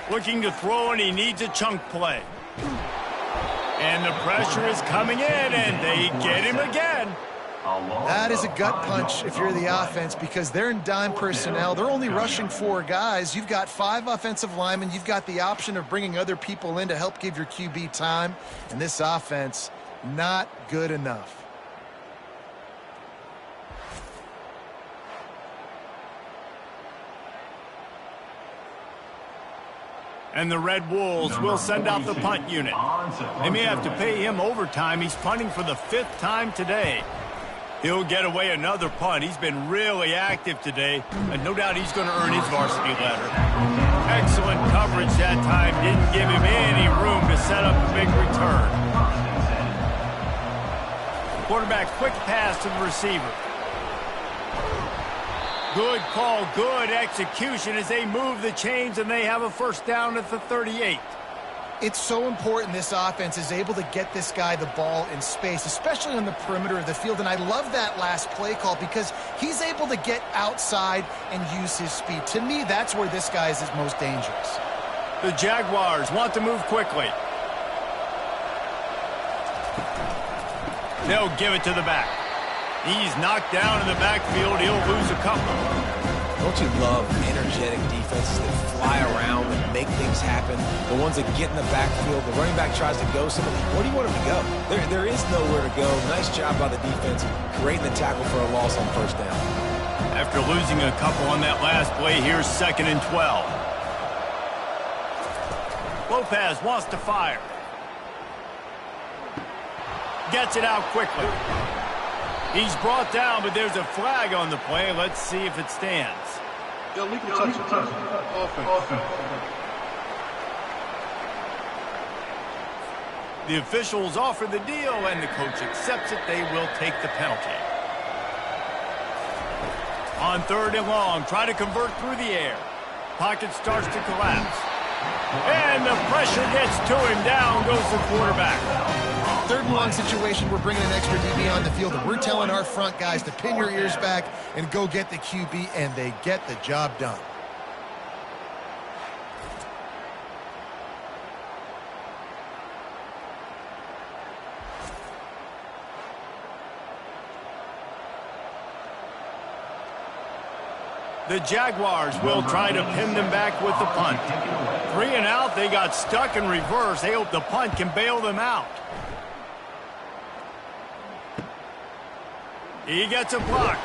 Looking to throw, and he needs a chunk play. And the pressure is coming in, and they get him again. That is a gut punch if you're the offense because they're in dime personnel. They're only rushing 4 guys. You've got 5 offensive linemen. You've got the option of bringing other people in to help give your QB time. And this offense, not good enough. And the Red Wolves will send out the punt unit. They may have to pay him overtime. He's punting for the 5th time today. He'll get away another punt. He's been really active today, and no doubt he's going to earn his varsity letter. Excellent coverage that time. Didn't give him any room to set up a big return. Quarterback quick pass to the receiver. Good call, good execution as they move the chains, and they have a first down at the 38. It's so important this offense is able to get this guy the ball in space, especially on the perimeter of the field. And I love that last play call because he's able to get outside and use his speed. To me, that's where this guy is his most dangerous. The Jaguars want to move quickly. They'll give it to the back. He's knocked down in the backfield. He'll lose a couple. Don't you love energetic defenses that fly around and make things happen? The ones that get in the backfield, the running back tries to go somewhere. Where do you want him to go? There is nowhere to go. Nice job by the defense, creating the tackle for a loss on first down. After losing a couple on that last play, here's 2nd and 12. Lopez wants to fire. Gets it out quickly. He's brought down, but there's a flag on the play. Let's see if it stands. Illegal touch. Offense. The officials offer the deal, and the coach accepts it. They will take the penalty. On 3rd and long, try to convert through the air. Pocket starts to collapse. And the pressure gets to him. Down goes the quarterback. 3rd and long situation, we're bringing an extra DB on the field, and we're telling our front guys to pin your ears back and go get the QB, and they get the job done. The Jaguars will try to pin them back with the punt. 3 and out, they got stuck in reverse. They hope the punt can bail them out. He gets a block.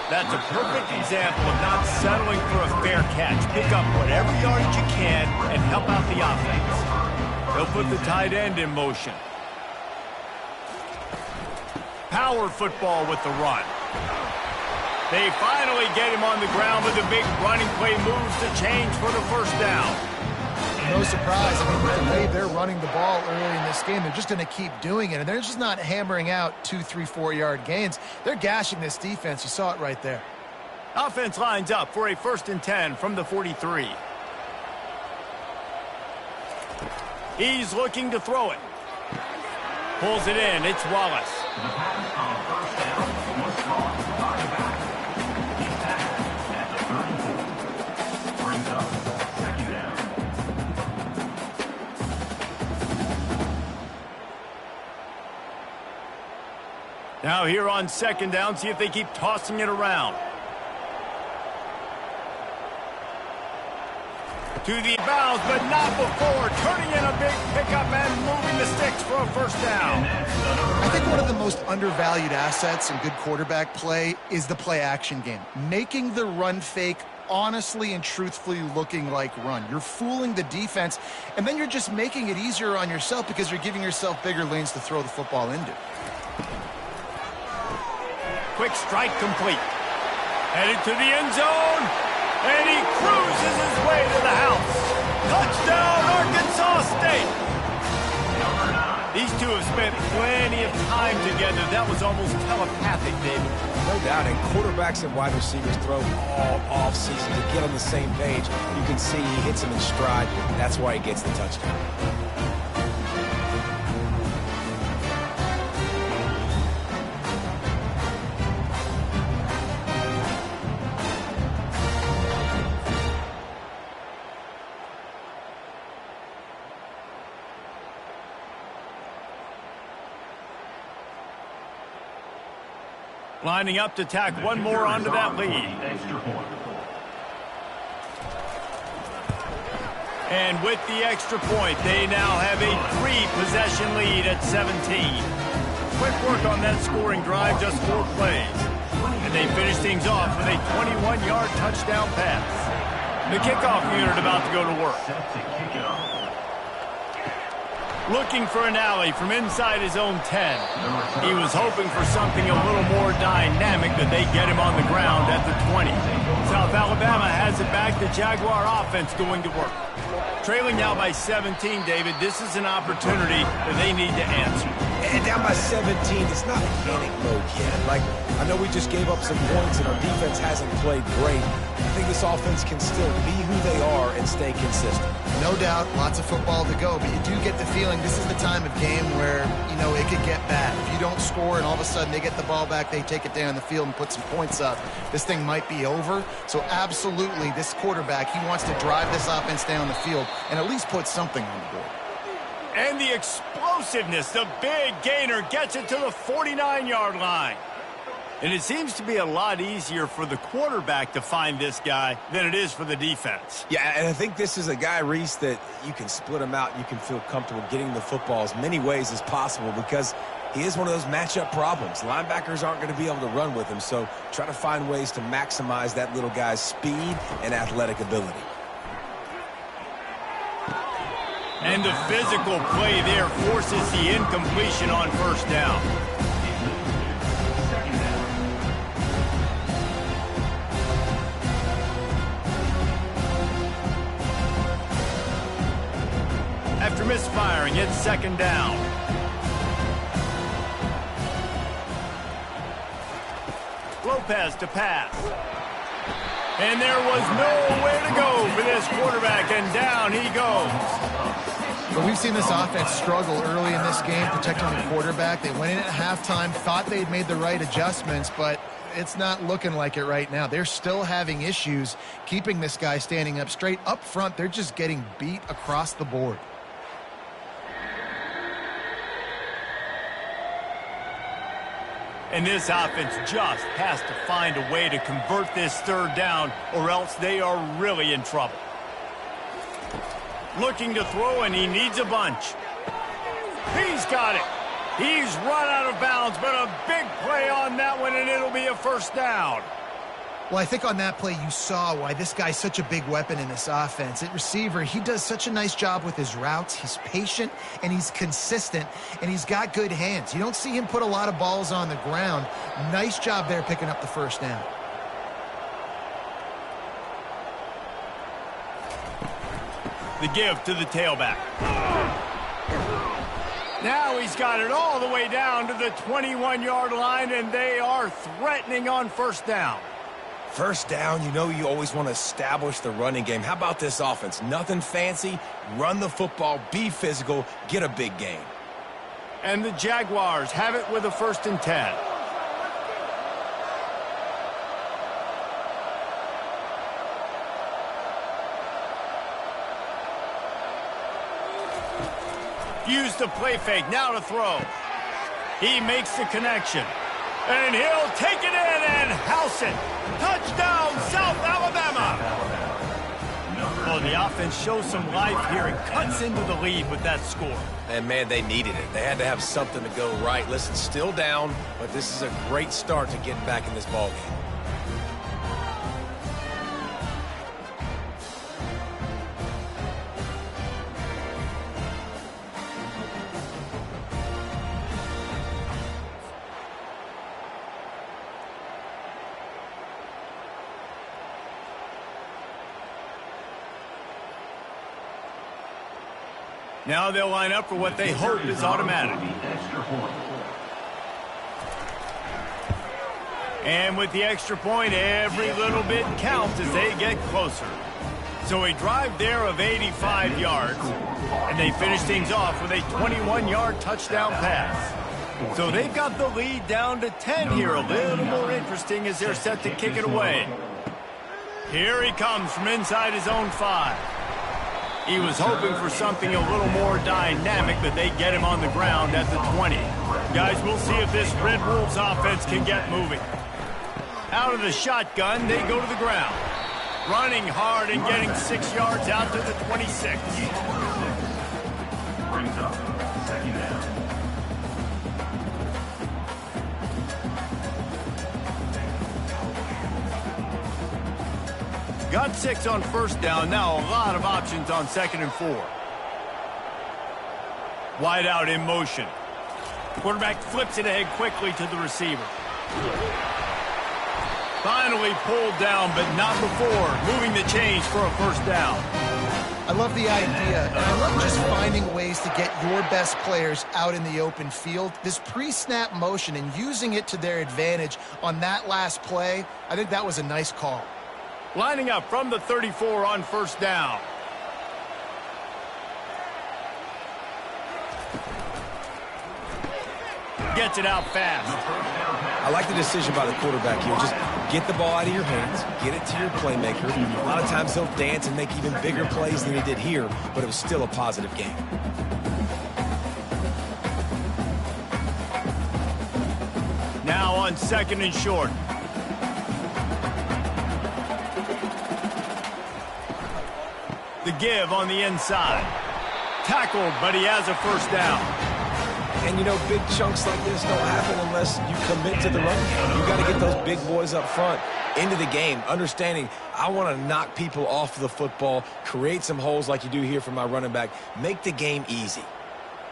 That's a perfect example of not settling for a fair catch. Pick up whatever yardage you can and help out the offense. They'll put the tight end in motion. Power football with the run. They finally get him on the ground with a big running play moves to change for the first down. No surprise. I mean, the way they're running the ball early in this game, they're just going to keep doing it. And they're just not hammering out 2, 3, 4-yard gains. They're gashing this defense. You saw it right there. Offense lines up for a 1st and 10 from the 43. He's looking to throw it. Pulls it in. It's Wallace. The pass on 1st down was caught by the back. He tagged at the 34. Brings up 2nd down. Now here on 2nd down, see if they keep tossing it around. To the bounds, but not before. Turning in a big pickup and moving the sticks for a 1st down. I think one of the most undervalued assets in good quarterback play is the play-action game. Making the run fake honestly and truthfully looking like run. You're fooling the defense, and then you're just making it easier on yourself because you're giving yourself bigger lanes to throw the football into. Quick strike complete. Headed to the end zone. And he cruises his way to the house. Touchdown, Arkansas State. These two have spent plenty of time together. That was almost telepathic, David. No doubt, and quarterbacks and wide receivers throw all offseason to get on the same page. You can see he hits him in stride. That's why he gets the touchdown. Lining up to tack one more onto that lead. And with the extra point, they now have a 3-possession lead at 17. Quick work on that scoring drive, just 4 plays. And they finish things off with a 21-yard touchdown pass. The kickoff unit about to go to work. Looking for an alley from inside his own 10. He was hoping for something a little more dynamic, but they get him on the ground at the 20. South Alabama has it back. The Jaguar offense going to work. Trailing now by 17, David. This is an opportunity that they need to answer. And down by 17, it's not panic mode yet. Like, I know we just gave up some points and our defense hasn't played great. I think this offense can still be who they are and stay consistent. No doubt, lots of football to go, but you do get the feeling this is the time of game where, you know, it could get bad. If you don't score and all of a sudden they get the ball back, they take it down the field and put some points up, this thing might be over. So absolutely, this quarterback, he wants to drive this offense down the field and at least put something on the board. And the explosiveness, the big gainer gets it to the 49-yard line. And it seems to be a lot easier for the quarterback to find this guy than it is for the defense. Yeah, and I think this is a guy, Reese, that you can split him out. You can feel comfortable getting the football as many ways as possible because he is one of those matchup problems. Linebackers aren't going to be able to run with him, so try to find ways to maximize that little guy's speed and athletic ability. And the physical play there forces the incompletion on first down. After misfiring, it's second down. Lopez to pass. And there was nowhere to go for this quarterback, and down he goes. But we've seen this offense struggle early in this game, protecting the quarterback. They went in at halftime, thought they'd made the right adjustments, but it's not looking like it right now. They're still having issues keeping this guy standing up straight. Up front, they're just getting beat across the board. And this offense just has to find a way to convert this third down, or else they are really in trouble. Looking to throw, and he needs a bunch. He's got it. He's run out of bounds, but a big play on that one, and it'll be a first down. Well, I think on that play you saw why this guy's such a big weapon in this offense. At receiver, he does such a nice job with his routes. He's patient, and he's consistent, and he's got good hands. You don't see him put a lot of balls on the ground. Nice job there picking up the first down. The give to the tailback. Now he's got it all the way down to the 21-yard line, and they are threatening on first down. First down, you know you always want to establish the running game. How about this offense? Nothing fancy. Run the football, be physical, get a big gain. And the Jaguars have it with a 1st and 10. Use the play fake, now to throw. He makes the connection. And he'll take it in and house it. Touchdown, South Alabama. Oh, the offense shows some life here and cuts into the lead with that score. And, man, they needed it. They had to have something to go right. Listen, still down, but this is a great start to getting back in this ballgame. Now they'll line up for what they hope is automatic. And with the extra point, every little bit counts as they get closer. So a drive there of 85 yards, and they finish things off with a 21-yard touchdown pass. So they've got the lead down to 10 here, a little more interesting as they're set to kick it away. Here he comes from inside his own 5. He was hoping for something a little more dynamic, but they get him on the ground at the 20. Guys, we'll see if this Red Wolves offense can get moving. Out of the shotgun, they go to the ground. Running hard and getting 6 yards out to the 26. Brings up 2nd down. Got 6 on first down. Now a lot of options on 2nd and 4. Wide out in motion. Quarterback flips it ahead quickly to the receiver. Finally pulled down, but not before moving the chains for a first down. I love the idea, and I love just finding ways to get your best players out in the open field. This pre-snap motion and using it to their advantage on that last play, I think that was a nice call. Lining up from the 34 on first down. Gets it out fast. I like the decision by the quarterback here. Just get the ball out of your hands, get it to your playmaker. A lot of times he'll dance and make even bigger plays than he did here, but it was still a positive game. Now on second and short. The give on the inside. Tackled, but he has a first down. And, you know, big chunks like this don't happen unless you commit to the run game. You got to get those big boys up front into the game, understanding I want to knock people off the football, create some holes like you do here for my running back, make the game easy.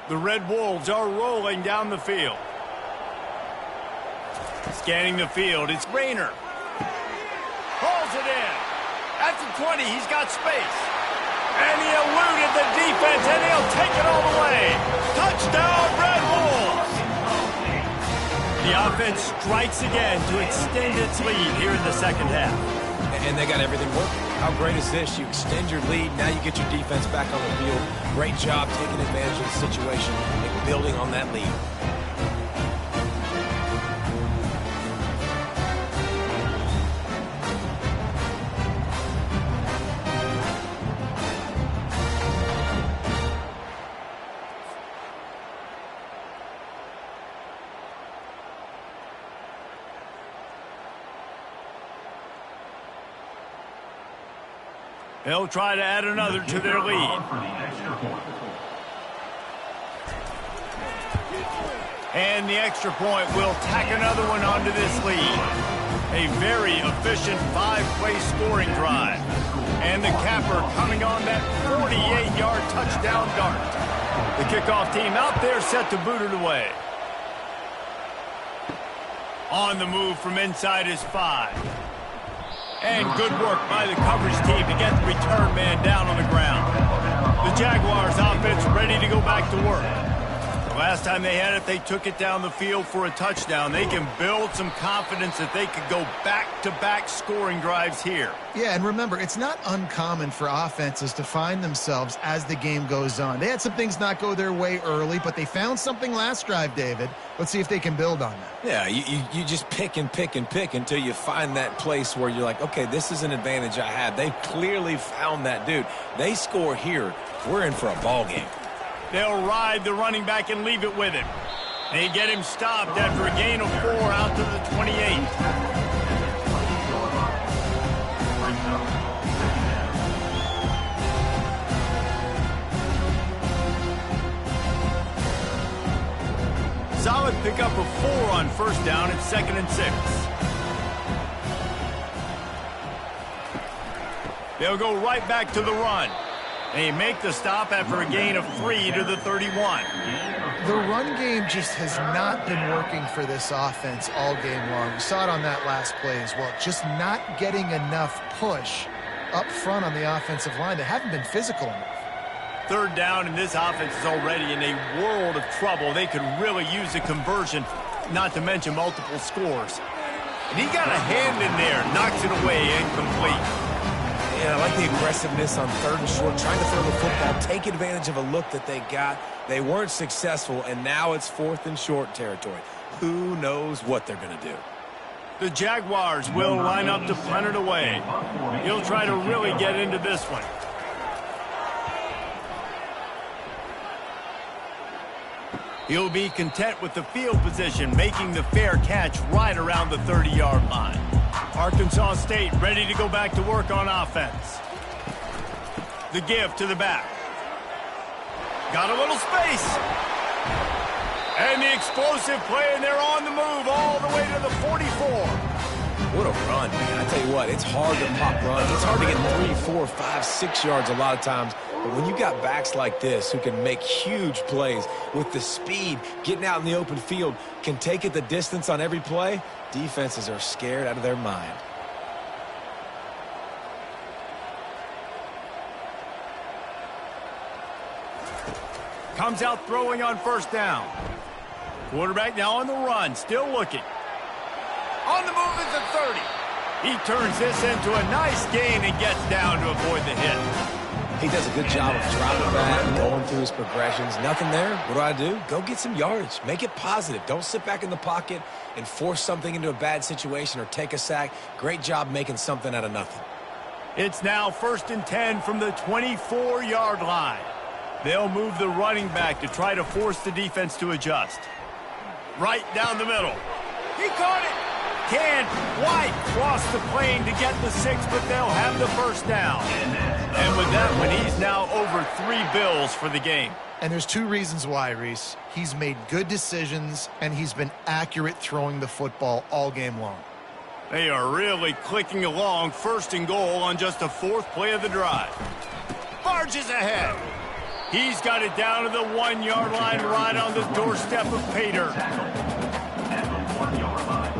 The Red Wolves are rolling down the field. Scanning the field, it's Rayner. Hauls it in. At the 20, he's got space. And he eluded the defense, and he'll take it all the way. Touchdown, Red Wolves! The offense strikes again to extend its lead here in the second half. And they got everything working. How great is this? You extend your lead, now you get your defense back on the field. Great job taking advantage of the situation and building on that lead. They'll try to add another to their lead. And the extra point will tack another one onto this lead. A very efficient 5-play scoring drive. And the capper coming on that 48-yard touchdown dart. The kickoff team out there set to boot it away. On the move from inside is 5. And good work by the coverage team to get the return man down on the ground. The Jaguars offense ready to go back to work. The last time they had it, they took it down the field for a touchdown. They can build some confidence that they could go back-to-back scoring drives here. Yeah, and remember, it's not uncommon for offenses to find themselves as the game goes on. They had some things not go their way early, but they found something last drive, David. Let's see if they can build on that. Yeah, you just pick and pick and pick until you find that place where you're like, okay, this is an advantage I have. They clearly found that dude. They score here. We're in for a ball game. They'll ride the running back and leave it with him. They get him stopped after a gain of 4 out to the 28. Solid pickup of 4 on first down at 2nd and 6. They'll go right back to the run. They make the stop after a gain of 3 to the 31. The run game just has not been working for this offense all game long. We saw it on that last play as well. Just not getting enough push up front on the offensive line. They haven't been physical enough. 3rd down, and this offense is already in a world of trouble. They could really use a conversion, not to mention multiple scores. And he got a hand in there, knocks it away, incomplete. Yeah, I like the aggressiveness on 3rd and short, trying to throw the football, take advantage of a look that they got. They weren't successful, and now it's 4th and short territory. Who knows what they're going to do? The Jaguars will line up to punt it away. He'll try to really get into this one. He'll be content with the field position, making the fair catch right around the 30-yard line. Arkansas State ready to go back to work on offense. The give to the back. Got a little space. And the explosive play, and they're on the move all the way to the 44. What a run, man. I tell you what, it's hard to pop runs. It's hard to get 3, 4, 5, 6 yards a lot of times. But when you got backs like this who can make huge plays with the speed, getting out in the open field, can take it the distance on every play, defenses are scared out of their mind. comes out throwing on first down. Quarterback now on the run, still looking. On the move is the 30. He turns this into a nice gain and gets down to avoid the hit. He does a good job of dropping back, going through his progressions. Nothing there. What do? Go get some yardage. Make it positive. Don't sit back in the pocket and force something into a bad situation or take a sack. Great job making something out of nothing. It's now 1st and 10 from the 24-yard line. They'll move the running back to try to force the defense to adjust. Right down the middle. He caught it. Can White cross the plane to get the 6, but they'll have the first down. And with that one, he's now over 3 bills for the game. And there's 2 reasons why, Reese. He's made good decisions, and he's been accurate throwing the football all game long. They are really clicking along, 1st and goal on just the 4th play of the drive. Barges ahead. He's got it down to the 1-yard line right on the doorstep of pay dirt. At the 1-yard line.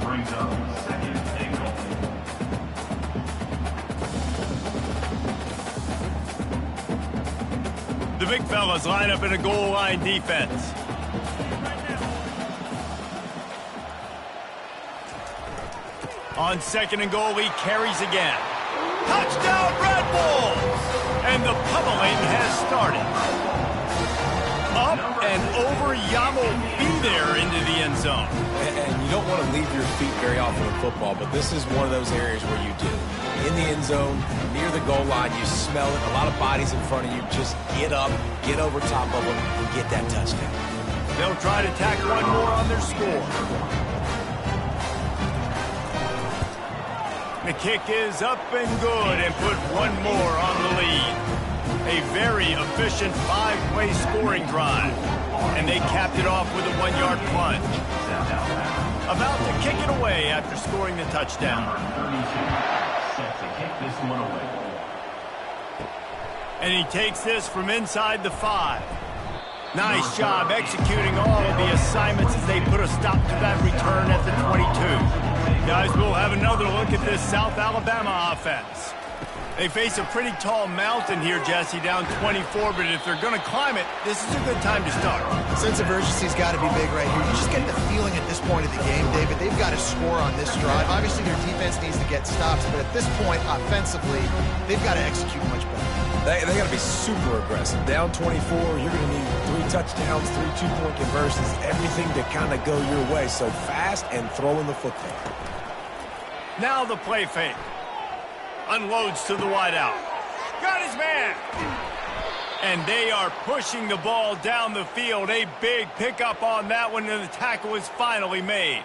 Brings up 2nd and goal. The big fellas line up in a goal line defense. On 2nd and goal, he carries again. Touchdown, Red Bulls! And the pummeling has started. Up and over, Yamo be there into the end zone. And you don't want to leave your feet very often in football, but this is one of those areas where you do. In the end zone, near the goal line, you smell it. A lot of bodies in front of you. Just get up, get over top of them, and get that touchdown. They'll try to tack one more on their score. The kick is up and good and put one more on the lead. A very efficient 5-play scoring drive. And they capped it off with a 1-yard plunge. About to kick it away after scoring the touchdown. Set to kick this one away. And he takes this from inside the 5. Nice job executing all of the assignments as they put a stop to that return at the 22. Guys, we'll have another look at this South Alabama offense. They face a pretty tall mountain here, Jesse, down 24, but if they're going to climb it, this is a good time to start. Sense of urgency's got to be big right here. You just get the feeling at this point of the game, David, they've got to score on this drive. Obviously, their defense needs to get stops, but at this point, offensively, they've got to execute much better. They got to be super aggressive. Down 24, you're going to need 3 touchdowns, 3 2-point conversions, everything to kind of go your way. So fast and throwing the football. Now the play fake. Unloads to the wideout. Got his man. And they are pushing the ball down the field. A big pickup on that one, and the tackle is finally made.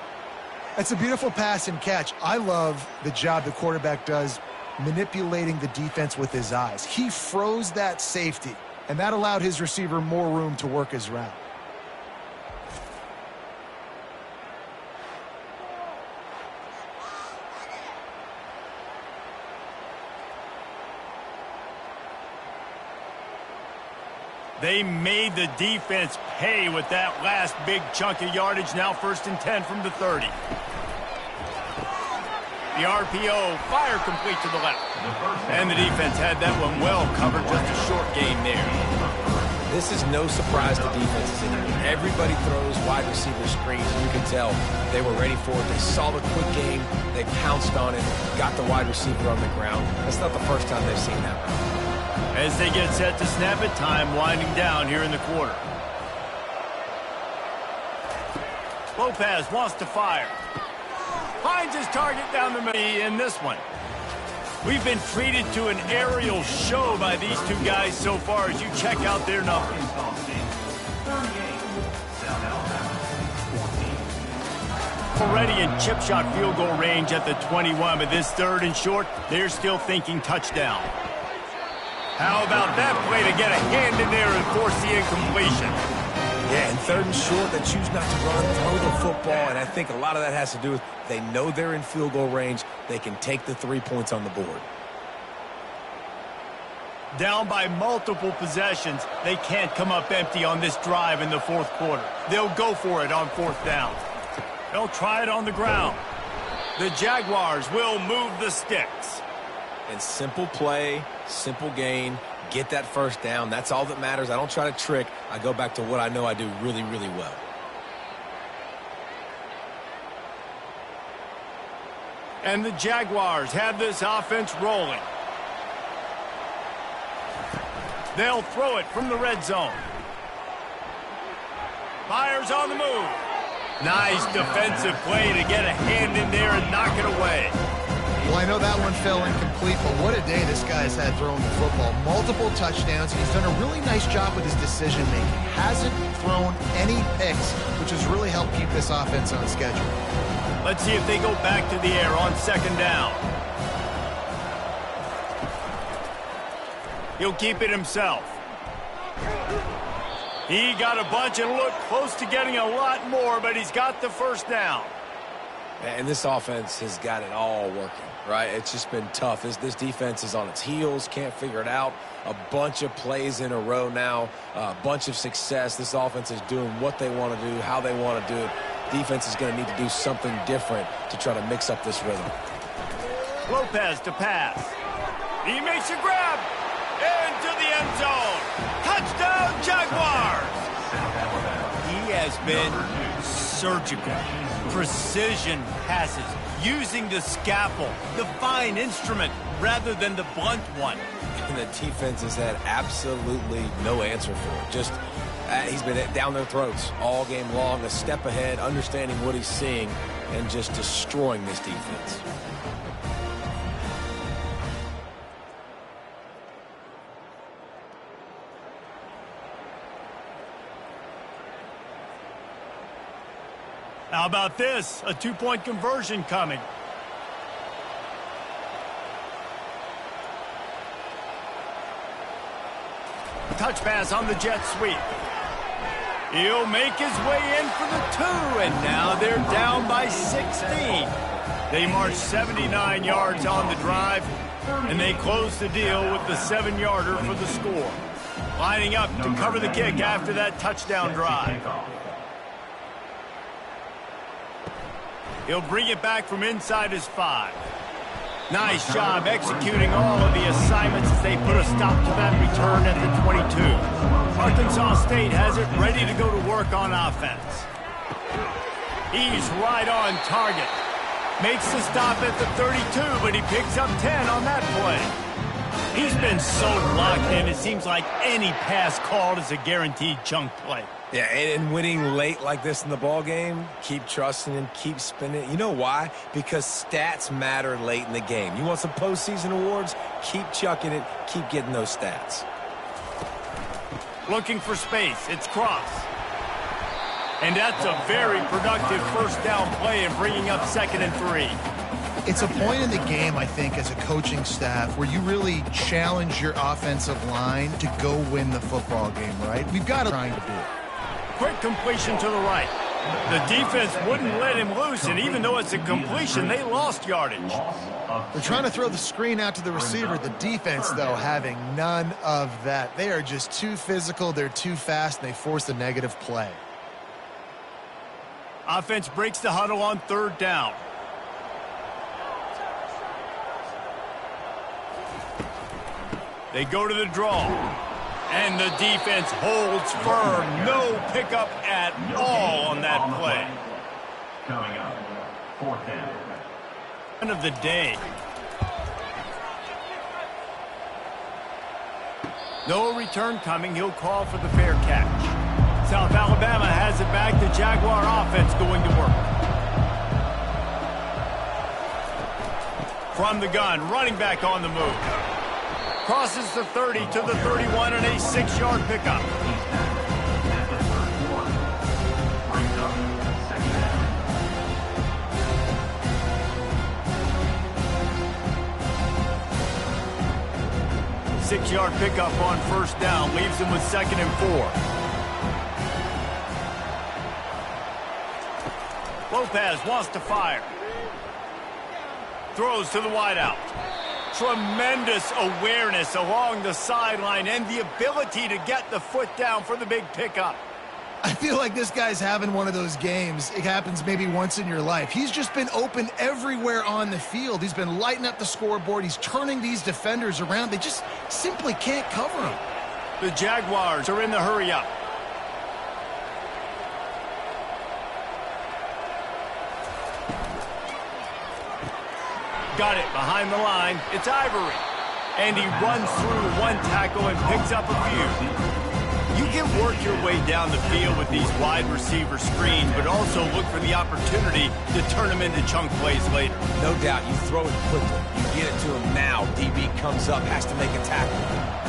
That's a beautiful pass and catch. I love the job the quarterback does manipulating the defense with his eyes. He froze that safety, and that allowed his receiver more room to work his route. They made the defense pay with that last big chunk of yardage. Now 1st and 10 from the 30. The RPO, fire complete to the left. And the defense had that one well covered, just a short gain there. This is no surprise to defenses anymore. Everybody throws wide receiver screens, and you can tell they were ready for it. They saw the quick game. They pounced on it, got the wide receiver on the ground. That's not the first time they've seen that. As they get set to snap it, time winding down here in the quarter. Lopez wants to fire. Finds his target down the middle in this one. We've been treated to an aerial show by these two guys so far as you check out their numbers. Already in chip shot field goal range at the 21, but this 3rd and short, they're still thinking touchdown. How about that play to get a hand in there and force the incompletion? Yeah, and 3rd and short, they choose not to run, throw the football, and I think a lot of that has to do with they know they're in field goal range. They can take the 3 points on the board. Down by multiple possessions, they can't come up empty on this drive in the 4th quarter. They'll go for it on 4th down. They'll try it on the ground. The Jaguars will move the sticks. And simple play, simple gain, get that first down. That's all that matters. I don't try to trick. I go back to what I know I do really, really well. And the Jaguars have this offense rolling. They'll throw it from the red zone. Fires on the move. Nice defensive play to get a hand in there and knock it away. Well, I know that one fell incomplete, but what a day this guy's had throwing the football. Multiple touchdowns. He's done a really nice job with his decision-making. Hasn't thrown any picks, which has really helped keep this offense on schedule. Let's see if they go back to the air on second down. He'll keep it himself. He got a bunch and looked close to getting a lot more, but he's got the first down. And this offense has got it all working, right? It's just been tough. This defense is on its heels, can't figure it out. A bunch of plays in a row now, a bunch of success. This offense is doing what they want to do, how they want to do it. Defense is going to need to do something different to try to mix up this rhythm. Lopez to pass. He makes a grab into the end zone. Touchdown, Jaguars! He has been surgical. Precision passes, using the scalpel, the fine instrument, rather than the blunt one. And the defense has had absolutely no answer for it. Just, he's been down their throats all game long, a step ahead, understanding what he's seeing, and just destroying this defense. How about this? A two-point conversion coming. Touch pass on the jet sweep. He'll make his way in for the 2, and now they're down by 16. They march 79 yards on the drive, and they close the deal with the 7-yarder for the score. Lining up to cover the kick after that touchdown drive. He'll bring it back from inside his 5. Nice job executing all of the assignments as they put a stop to that return at the 22. Arkansas State has it ready to go to work on offense. He's right on target. Makes the stop at the 32, but he picks up 10 on that play. He's been so locked in, it seems like any pass called is a guaranteed chunk play. Yeah, and winning late like this in the ball game, keep trusting him, keep spinning. You know why? Because stats matter late in the game. You want some postseason awards? Keep chucking it, keep getting those stats. Looking for space, it's Cross. And that's a very productive first down play and bringing up 2nd and 3. It's a point in the game, I think, as a coaching staff where you really challenge your offensive line to go win the football game, right? We've got to try to do it. Quick completion to the right. The defense wouldn't let him loose, and even though it's a completion, they lost yardage. They're trying to throw the screen out to the receiver. The defense, though, having none of that. They are just too physical, they're too fast, and they force a negative play. Offense breaks the huddle on 3rd down. They go to the draw. And the defense holds firm. No pickup at all on that play. Coming up, 4th down. End of the day. No return coming. He'll call for the fair catch. South Alabama has it back. The Jaguar offense going to work. From the gun, running back on the move. Crosses the 30 to the 31 and a 6-yard pickup. At the 31. Brings up 2nd down. 6-yard pickup on 1st down. Leaves him with 2nd and 4. Lopez wants to fire. Throws to the wideout. Tremendous awareness along the sideline and the ability to get the foot down for the big pickup. I feel like this guy's having one of those games. It happens maybe once in your life. He's just been open everywhere on the field. He's been lighting up the scoreboard. He's turning these defenders around. They just simply can't cover him. The Jaguars are in the hurry-up. Got it behind the line. It's Ivory. And he runs through one tackle and picks up a few. You can work your way down the field with these wide receiver screens, but also look for the opportunity to turn them into chunk plays later. No doubt, you throw it quickly. You get it to him now. DB comes up, has to make a tackle.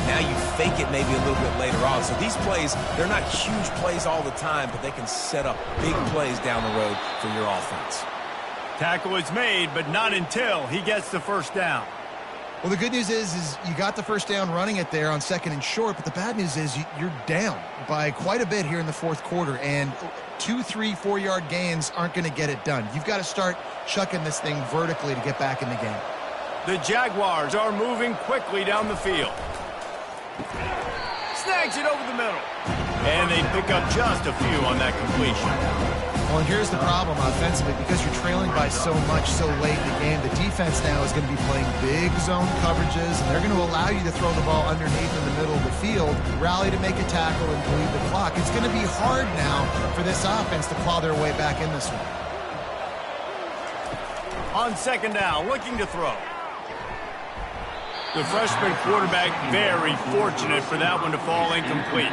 Now you fake it maybe a little bit later on. So these plays, they're not huge plays all the time, but they can set up big plays down the road for your offense. Tackle is made, but not until he gets the first down. Well, the good news is you got the first down running it there on 2nd and short, but the bad news is you're down by quite a bit here in the 4th quarter, and 2, 3, 4-yard gains aren't going to get it done. You've got to start chucking this thing vertically to get back in the game. The Jaguars are moving quickly down the field. Snags it over the middle. And they pick up just a few on that completion. Well, and here's the problem offensively. Because you're trailing by so much so late in the game, the defense now is going to be playing big zone coverages, and they're going to allow you to throw the ball underneath in the middle of the field, rally to make a tackle, and bleed the clock. It's going to be hard now for this offense to claw their way back in this one. On 2nd down, looking to throw. The freshman quarterback very fortunate for that one to fall incomplete.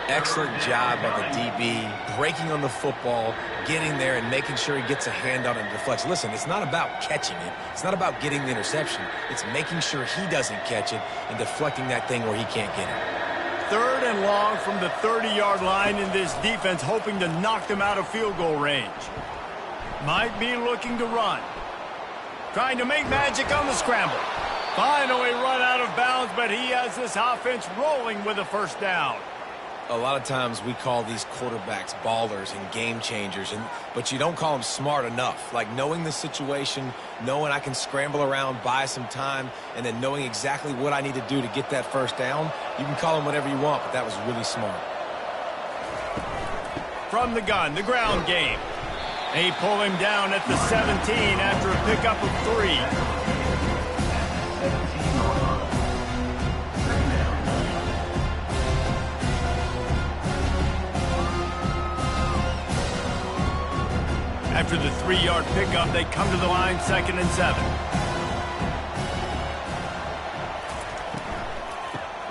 Excellent job by the DB, breaking on the football, getting there and making sure he gets a hand on it and deflects. Listen, it's not about catching it. It's not about getting the interception. It's making sure he doesn't catch it and deflecting that thing where he can't get it. 3rd and long from the 30-yard line, in this defense hoping to knock them out of field goal range. Might be looking to run. Trying to make magic on the scramble. Finally run out of bounds, but he has this offense rolling with a first down. A lot of times we call these quarterbacks ballers and game changers, but you don't call them smart enough. Like knowing the situation, knowing I can scramble around, buy some time, and then knowing exactly what I need to do to get that first down. You can call them whatever you want, but that was really smart. From the gun, the ground game. They pull him down at the 17 after a pickup of 3. After the 3-yard pickup, they come to the line 2nd and 7.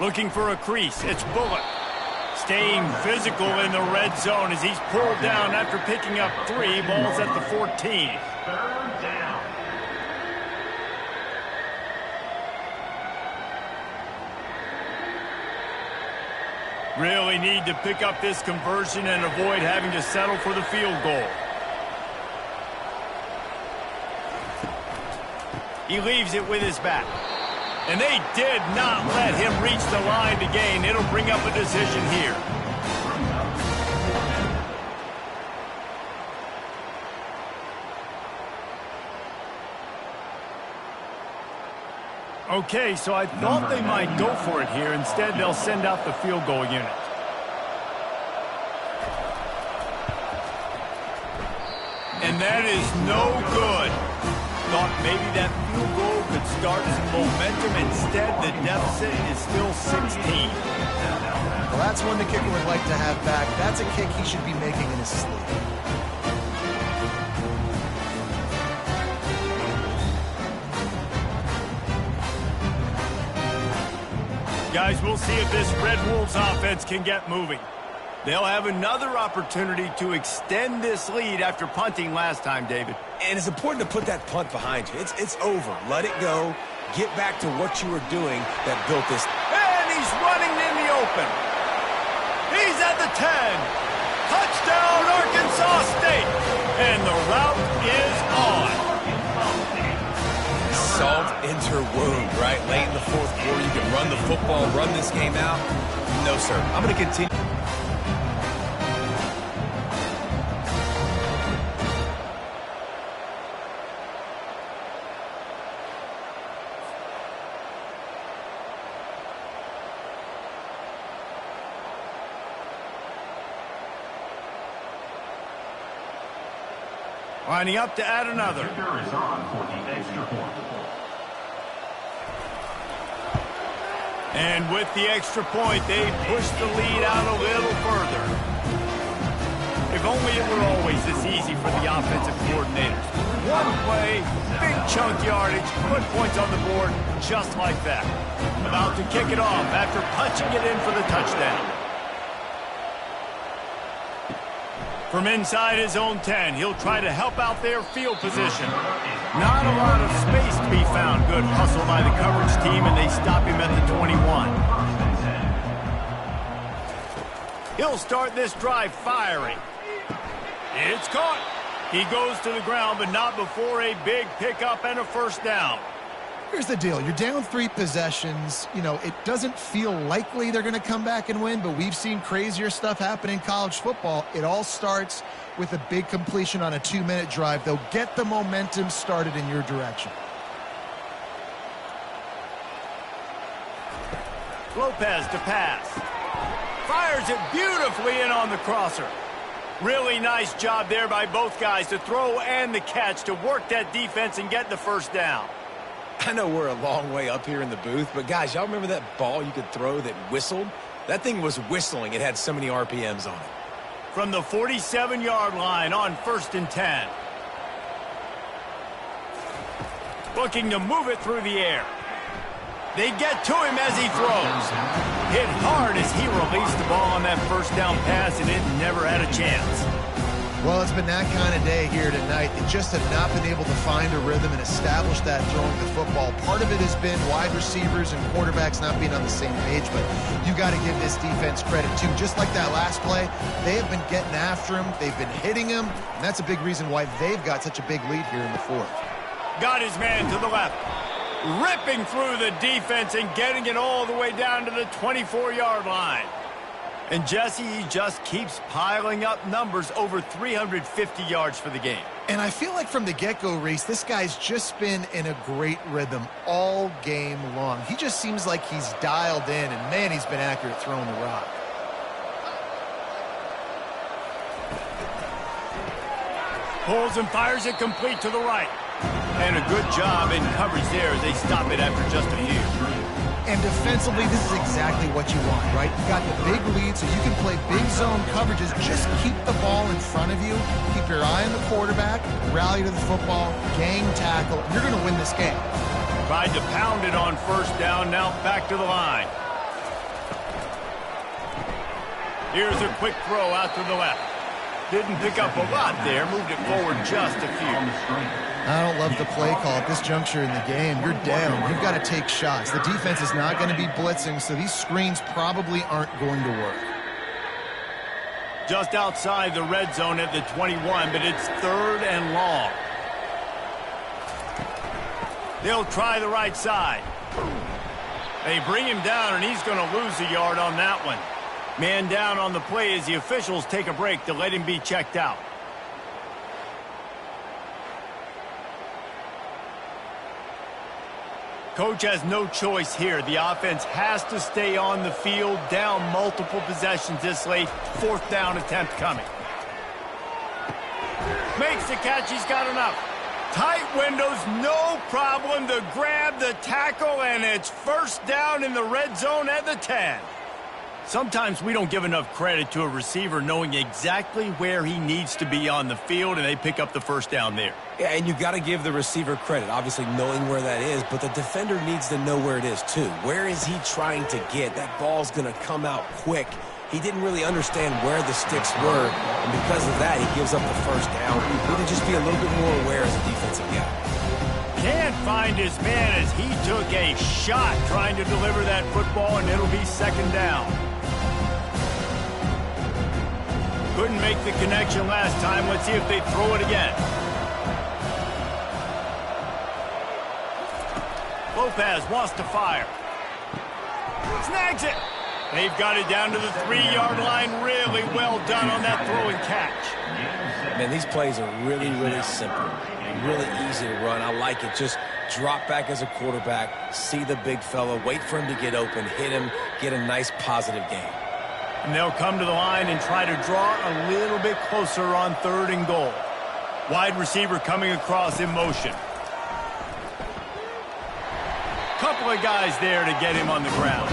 Looking for a crease, it's Bullock. Staying physical in the red zone as he's pulled down after picking up 3. Ball's at the 14. 3rd down. Really need to pick up this conversion and avoid having to settle for the field goal. He leaves it with his back. And they did not let him reach the line to gain. It'll bring up a decision here. Okay, so I thought they might go for it here. Instead, they'll send out the field goal unit. And that is no good. Thought maybe that field goal could start some momentum. Instead, the deficit is still 16. Well, that's one the kicker would like to have back. That's a kick he should be making in his sleep. Guys, we'll see if this Red Wolves offense can get moving. They'll have another opportunity to extend this lead after punting last time, David. And it's important to put that punt behind you. It's over. Let it go. Get back to what you were doing that built this. And he's running in the open. He's at the 10. Touchdown, Arkansas State. And the route is on. Salt into wound, right? Late in the 4th quarter, you can run the football, run this game out. No, sir. I'm going to continue. Lining up to add another. Kicker is on for the extra point. And with the extra point, they push the lead out a little further. If only it were always this easy for the offensive coordinators. One play, big chunk yardage, put points on the board just like that. About to kick it off after punching it in for the touchdown. From inside his own 10, he'll try to help out their field position. Not a lot of space to be found. Good hustle by the coverage team, and they stop him at the 21. He'll start this drive firing. It's caught. He goes to the ground, but not before a big pickup and a first down. Here's the deal. You're down 3 possessions. You know, it doesn't feel likely they're going to come back and win, but we've seen crazier stuff happen in college football. It all starts with a big completion on a 2-minute drive. They'll get the momentum started in your direction. Lopez to pass. Fires it beautifully in on the crosser. Really nice job there by both guys to throw and the catch to work that defense and get the first down. I know we're a long way up here in the booth, but guys, y'all remember that ball you could throw that whistled? That thing was whistling. It had so many RPMs on it. From the 47-yard line on 1st and 10. Looking to move it through the air. They get to him as he throws. Hit hard as he released the ball on that first down pass, and it never had a chance. Well, it's been that kind of day here tonight. They just have not been able to find a rhythm and establish that throwing the football. Part of it has been wide receivers and quarterbacks not being on the same page, but you got to give this defense credit, too. Just like that last play, they have been getting after him. They've been hitting him, and that's a big reason why they've got such a big lead here in the 4th. Got his man to the left. Ripping through the defense and getting it all the way down to the 24-yard line. And Jesse, he just keeps piling up numbers, over 350 yards for the game. And I feel like from the get-go, Reese, this guy's just been in a great rhythm all game long. He just seems like he's dialed in, and man, he's been accurate throwing the rock. Pulls and fires it complete to the right. And a good job in coverage there as they stop it after just a few. And defensively, this is exactly what you want, right? You got the big lead, so you can play big zone coverages. Just keep the ball in front of you. Keep your eye on the quarterback. Rally to the football. Gang tackle. And you're going to win this game. Tried to pound it on first down. Now back to the line. Here's a quick throw out to the left. Didn't pick up a lot there. Moved it forward just a few. I don't love the play call at this juncture in the game. You're down. You've got to take shots. The defense is not going to be blitzing, so these screens probably aren't going to work. Just outside the red zone at the 21, but it's 3rd and long. They'll try the right side. They bring him down, and he's going to lose a yard on that one. Man down on the play as the officials take a break to let him be checked out. Coach has no choice here. The offense has to stay on the field, down multiple possessions this late. 4th down attempt coming. Makes the catch. He's got enough. Tight windows, no problem to grab the tackle, and it's first down in the red zone at the 10. Sometimes we don't give enough credit to a receiver knowing exactly where he needs to be on the field, and they pick up the first down there. Yeah, and you got to give the receiver credit, obviously knowing where that is, but the defender needs to know where it is too. Where is he trying to get? That ball's going to come out quick. He didn't really understand where the sticks were, and because of that, he gives up the first down. He need to just be a little bit more aware as a defensive guy. Can't find his man as he took a shot trying to deliver that football, and it'll be 2nd down. Couldn't make the connection last time. Let's see if they throw it again. Lopez wants to fire. Snags it. They've got it down to the 3-yard line. Really well done on that throw and catch. Man, these plays are really, really simple. Really easy to run. I like it. Just drop back as a quarterback, see the big fella, wait for him to get open, hit him, get a nice positive game. And they'll come to the line and try to draw a little bit closer on 3rd and goal. Wide receiver coming across in motion. Couple of guys there to get him on the ground.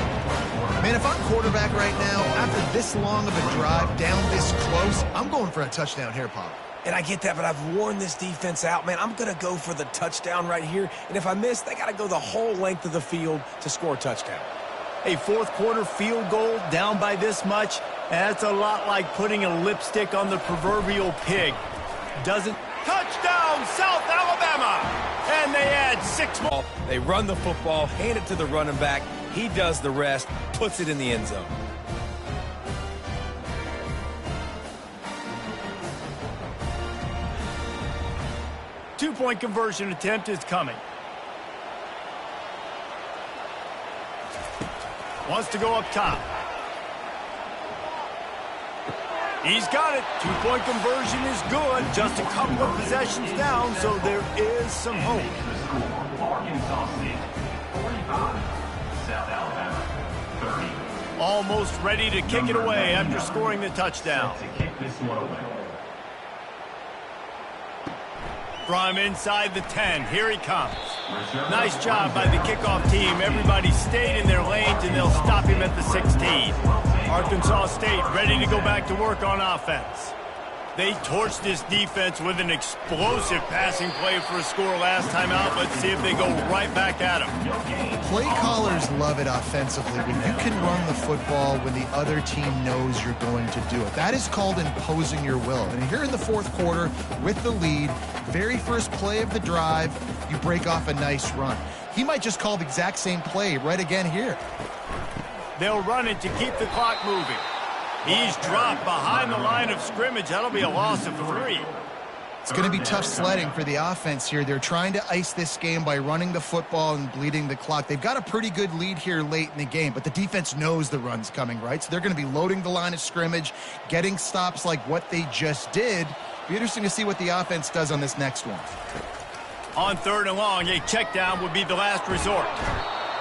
Man, if I'm quarterback right now, after this long of a drive, down this close, I'm going for a touchdown here, Pop. And I get that, but I've worn this defense out, man. I'm going to go for the touchdown right here. And if I miss, they got to go the whole length of the field to score a touchdown. A fourth quarter field goal down by this much, that's a lot like putting a lipstick on the proverbial pig. Touchdown, South Alabama! And they add 6 more. They run the football, hand it to the running back. He does the rest, puts it in the end zone. Two-point conversion attempt is coming. Wants to go up top. He's got it. Two-point conversion is good. Just a couple of possessions down, so there is some hope. Arkansas State, 45. South Alabama, 30. Almost ready to kick it away after scoring the touchdown. To kick this one away. From inside the 10, here he comes. Nice job by the kickoff team. Everybody stayed in their lanes, and they'll stop him at the 16. Arkansas State ready to go back to work on offense. They torched this defense with an explosive passing play for a score last time out. Let's see if they go right back at him. Play callers love it offensively when you can run the football when the other team knows you're going to do it. That is called imposing your will. And here in the fourth quarter with the lead, very first play of the drive, you break off a nice run. He might just call the exact same play right again here. They'll run it to keep the clock moving. He's dropped behind the line of scrimmage. That'll be a loss of 3. It's going to be tough sledding for the offense here. They're trying to ice this game by running the football and bleeding the clock. They've got a pretty good lead here late in the game, but the defense knows the run's coming, right? So they're going to be loading the line of scrimmage, getting stops like what they just did. Be interesting to see what the offense does on this next one. On 3rd and long, a check down would be the last resort.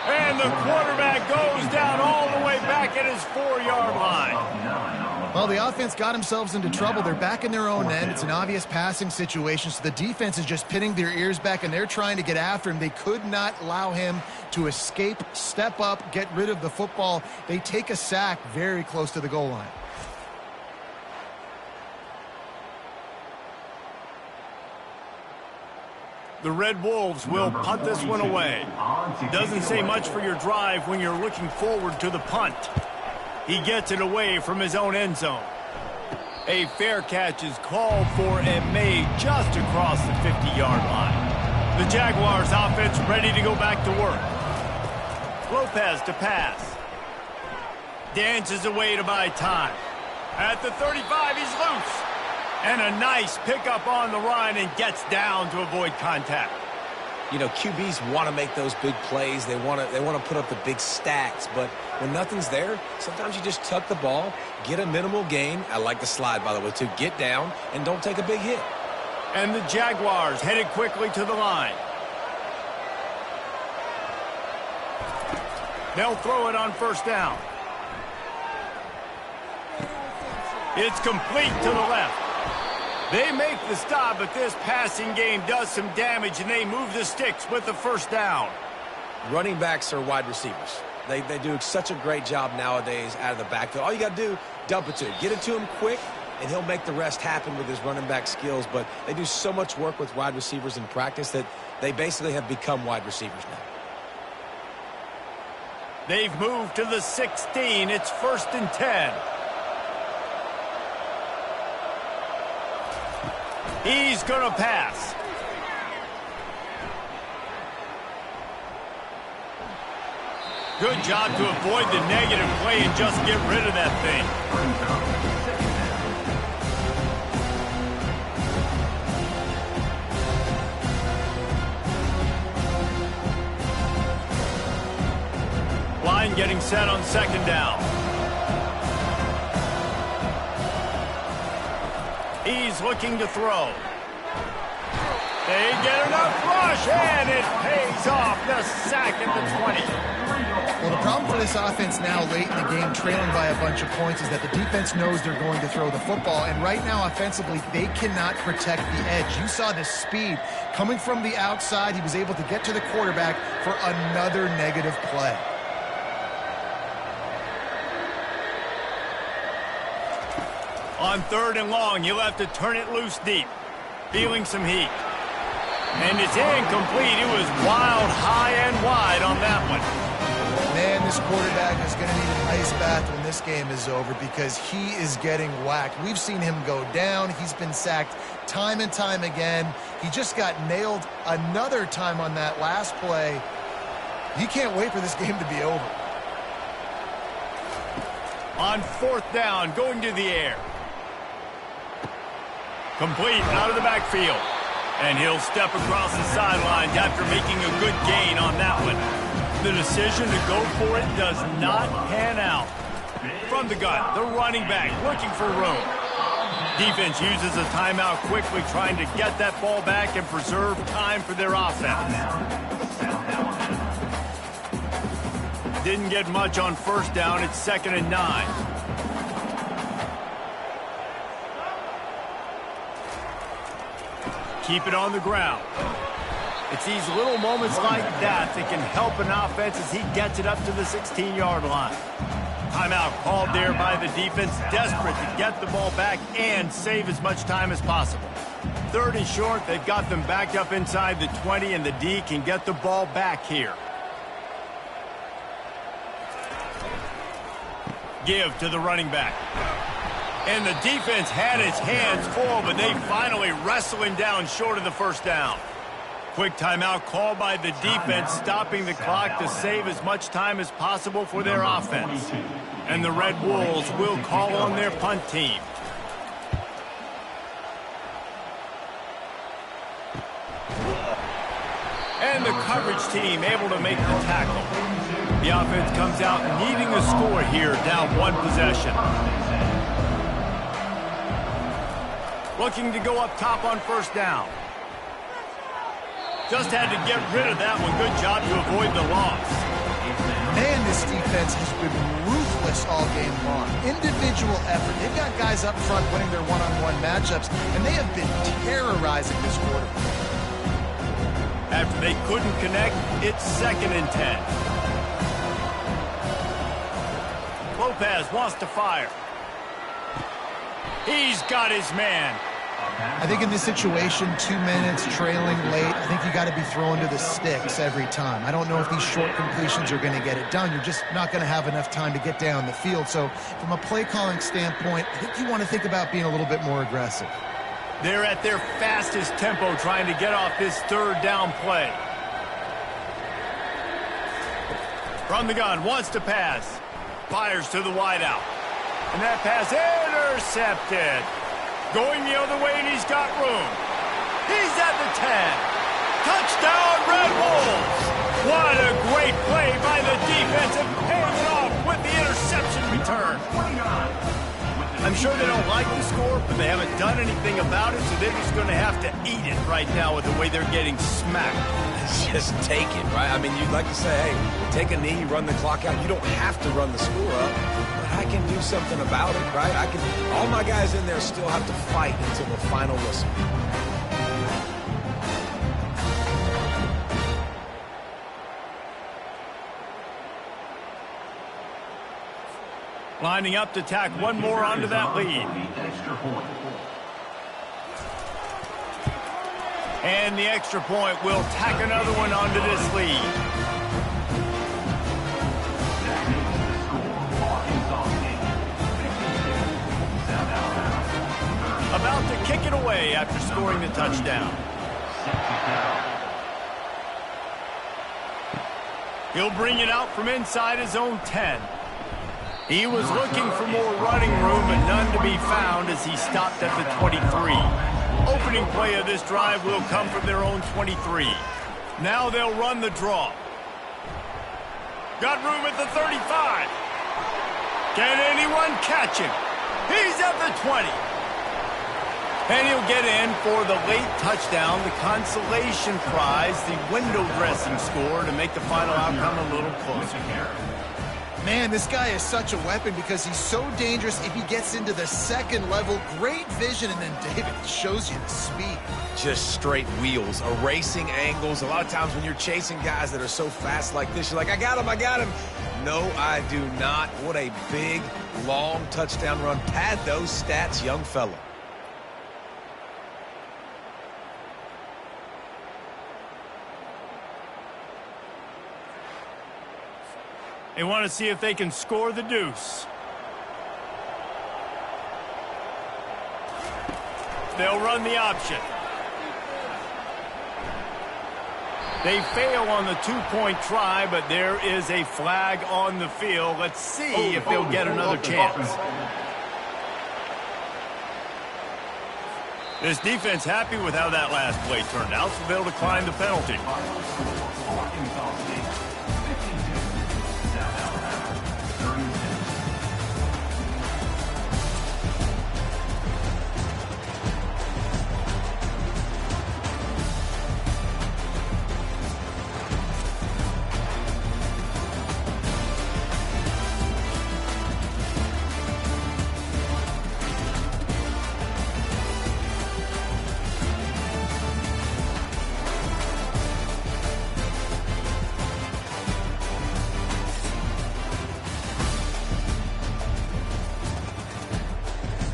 And the quarterback goes down all the way back at his 4-yard line. Well, the offense got themselves into trouble. They're back in their own end. It's an obvious passing situation, so the defense is just pinning their ears back, and they're trying to get after him. They could not allow him to escape, step up, get rid of the football. They take a sack very close to the goal line. The Red Wolves will punt this one away. Doesn't say much for your drive when you're looking forward to the punt. He gets it away from his own end zone. A fair catch is called for and made just across the 50-yard line. The Jaguars offense ready to go back to work. Lopez to pass. Dances away to buy time. At the 35, he's loose. And a nice pickup on the run and gets down to avoid contact. You know, QBs want to make those big plays. They want to put up the big stacks. But when nothing's there, sometimes you just tuck the ball, get a minimal gain. I like the slide, by the way, too. Get down and don't take a big hit. And the Jaguars headed quickly to the line. They'll throw it on 1st down. It's complete to the left. They make the stop, but this passing game does some damage, and they move the sticks with the 1st down. Running backs are wide receivers. They do such a great job nowadays out of the backfield. All you got to do, dump it to him. Get it to him quick, and he'll make the rest happen with his running back skills. But they do so much work with wide receivers in practice that they basically have become wide receivers now. They've moved to the 16. It's 1st and 10. He's going to pass. Good job to avoid the negative play and just get rid of that thing. Line getting set on 2nd down. He's looking to throw. They get enough rush, and it pays off. The sack at the 20. Well, the problem for this offense now late in the game, trailing by a bunch of points, is that the defense knows they're going to throw the football. And right now, offensively, they cannot protect the edge. You saw the speed coming from the outside. He was able to get to the quarterback for another negative play. On 3rd and long, you'll have to turn it loose deep. Feeling some heat. And it's incomplete. It was wild, high and wide on that one. Man, this quarterback is going to need an ice bath when this game is over because he is getting whacked. We've seen him go down. He's been sacked time and time again. He just got nailed another time on that last play. He can't wait for this game to be over. On 4th down, going to the air. Complete out of the backfield. And he'll step across the sidelines after making a good gain on that one. The decision to go for it does not pan out. From the gun, the running back looking for room. Defense uses a timeout quickly, trying to get that ball back and preserve time for their offense. Didn't get much on 1st down. It's 2nd and 9. Keep it on the ground. It's these little moments like that that can help an offense as he gets it up to the 16-yard line. Timeout called there by the defense, desperate to get the ball back and save as much time as possible. 3rd and short, they've got them backed up inside the 20, and the D can get the ball back here. Give to the running back. And the defense had its hands full, but they finally wrestle him down short of the 1st down. Quick timeout called by the defense, stopping the clock to save as much time as possible for their offense. And the Red Wolves will call on their punt team. And the coverage team able to make the tackle. The offense comes out needing a score here, down 1 possession. Looking to go up top on 1st down. Just had to get rid of that one. Good job to avoid the loss. Man, this defense has been ruthless all game long. Individual effort. They've got guys up front winning their one-on-one matchups, and they have been terrorizing this quarterback. After they couldn't connect, it's 2nd and 10. Lopez wants to fire. He's got his man. I think in this situation, 2 minutes, trailing late, I think you got to be throwing to the sticks every time. I don't know if these short completions are going to get it done. You're just not going to have enough time to get down the field. So from a play-calling standpoint, I think you want to think about being a little bit more aggressive. They're at their fastest tempo trying to get off this 3rd down play. From the gun, wants to pass. Fires to the wideout. And that pass intercepted. Going the other way, and he's got room. He's at the 10. Touchdown, Red Wolves. What a great play by the defense, and paying it off with the interception return. I'm sure they don't like the score, but they haven't done anything about it, so they're just going to have to eat it right now with the way they're getting smacked. Just take it, right? I mean, you'd like to say, hey, take a knee, run the clock out. You don't have to run the score up, but I can do something about it, right? All my guys in there still have to fight until the final whistle. Lining up to tack one more onto that lead. And the extra point will tack another one onto this lead. About to kick it away after scoring the touchdown. He'll bring it out from inside his own 10. He was looking for more running room, but none to be found as he stopped at the 23. Opening play of this drive will come from their own 23. Now they'll run the draw. Got room at the 35. Can anyone catch him? He's at the 20. And he'll get in for the late touchdown, the consolation prize, the window dressing score to make the final outcome a little closer. Man, this guy is such a weapon because he's so dangerous if he gets into the second level. Great vision, and then David shows you the speed. Just straight wheels, erasing angles. A lot of times when you're chasing guys that are so fast like this, you're like, I got him, I got him. No, I do not. What a big, long touchdown run. Pad those stats, young fella. They want to see if they can score the deuce. They'll run the option. They fail on the two-point try, but there is a flag on the field. Let's see if they'll get another chance. This defense happy with how that last play turned out, so they'll decline the penalty.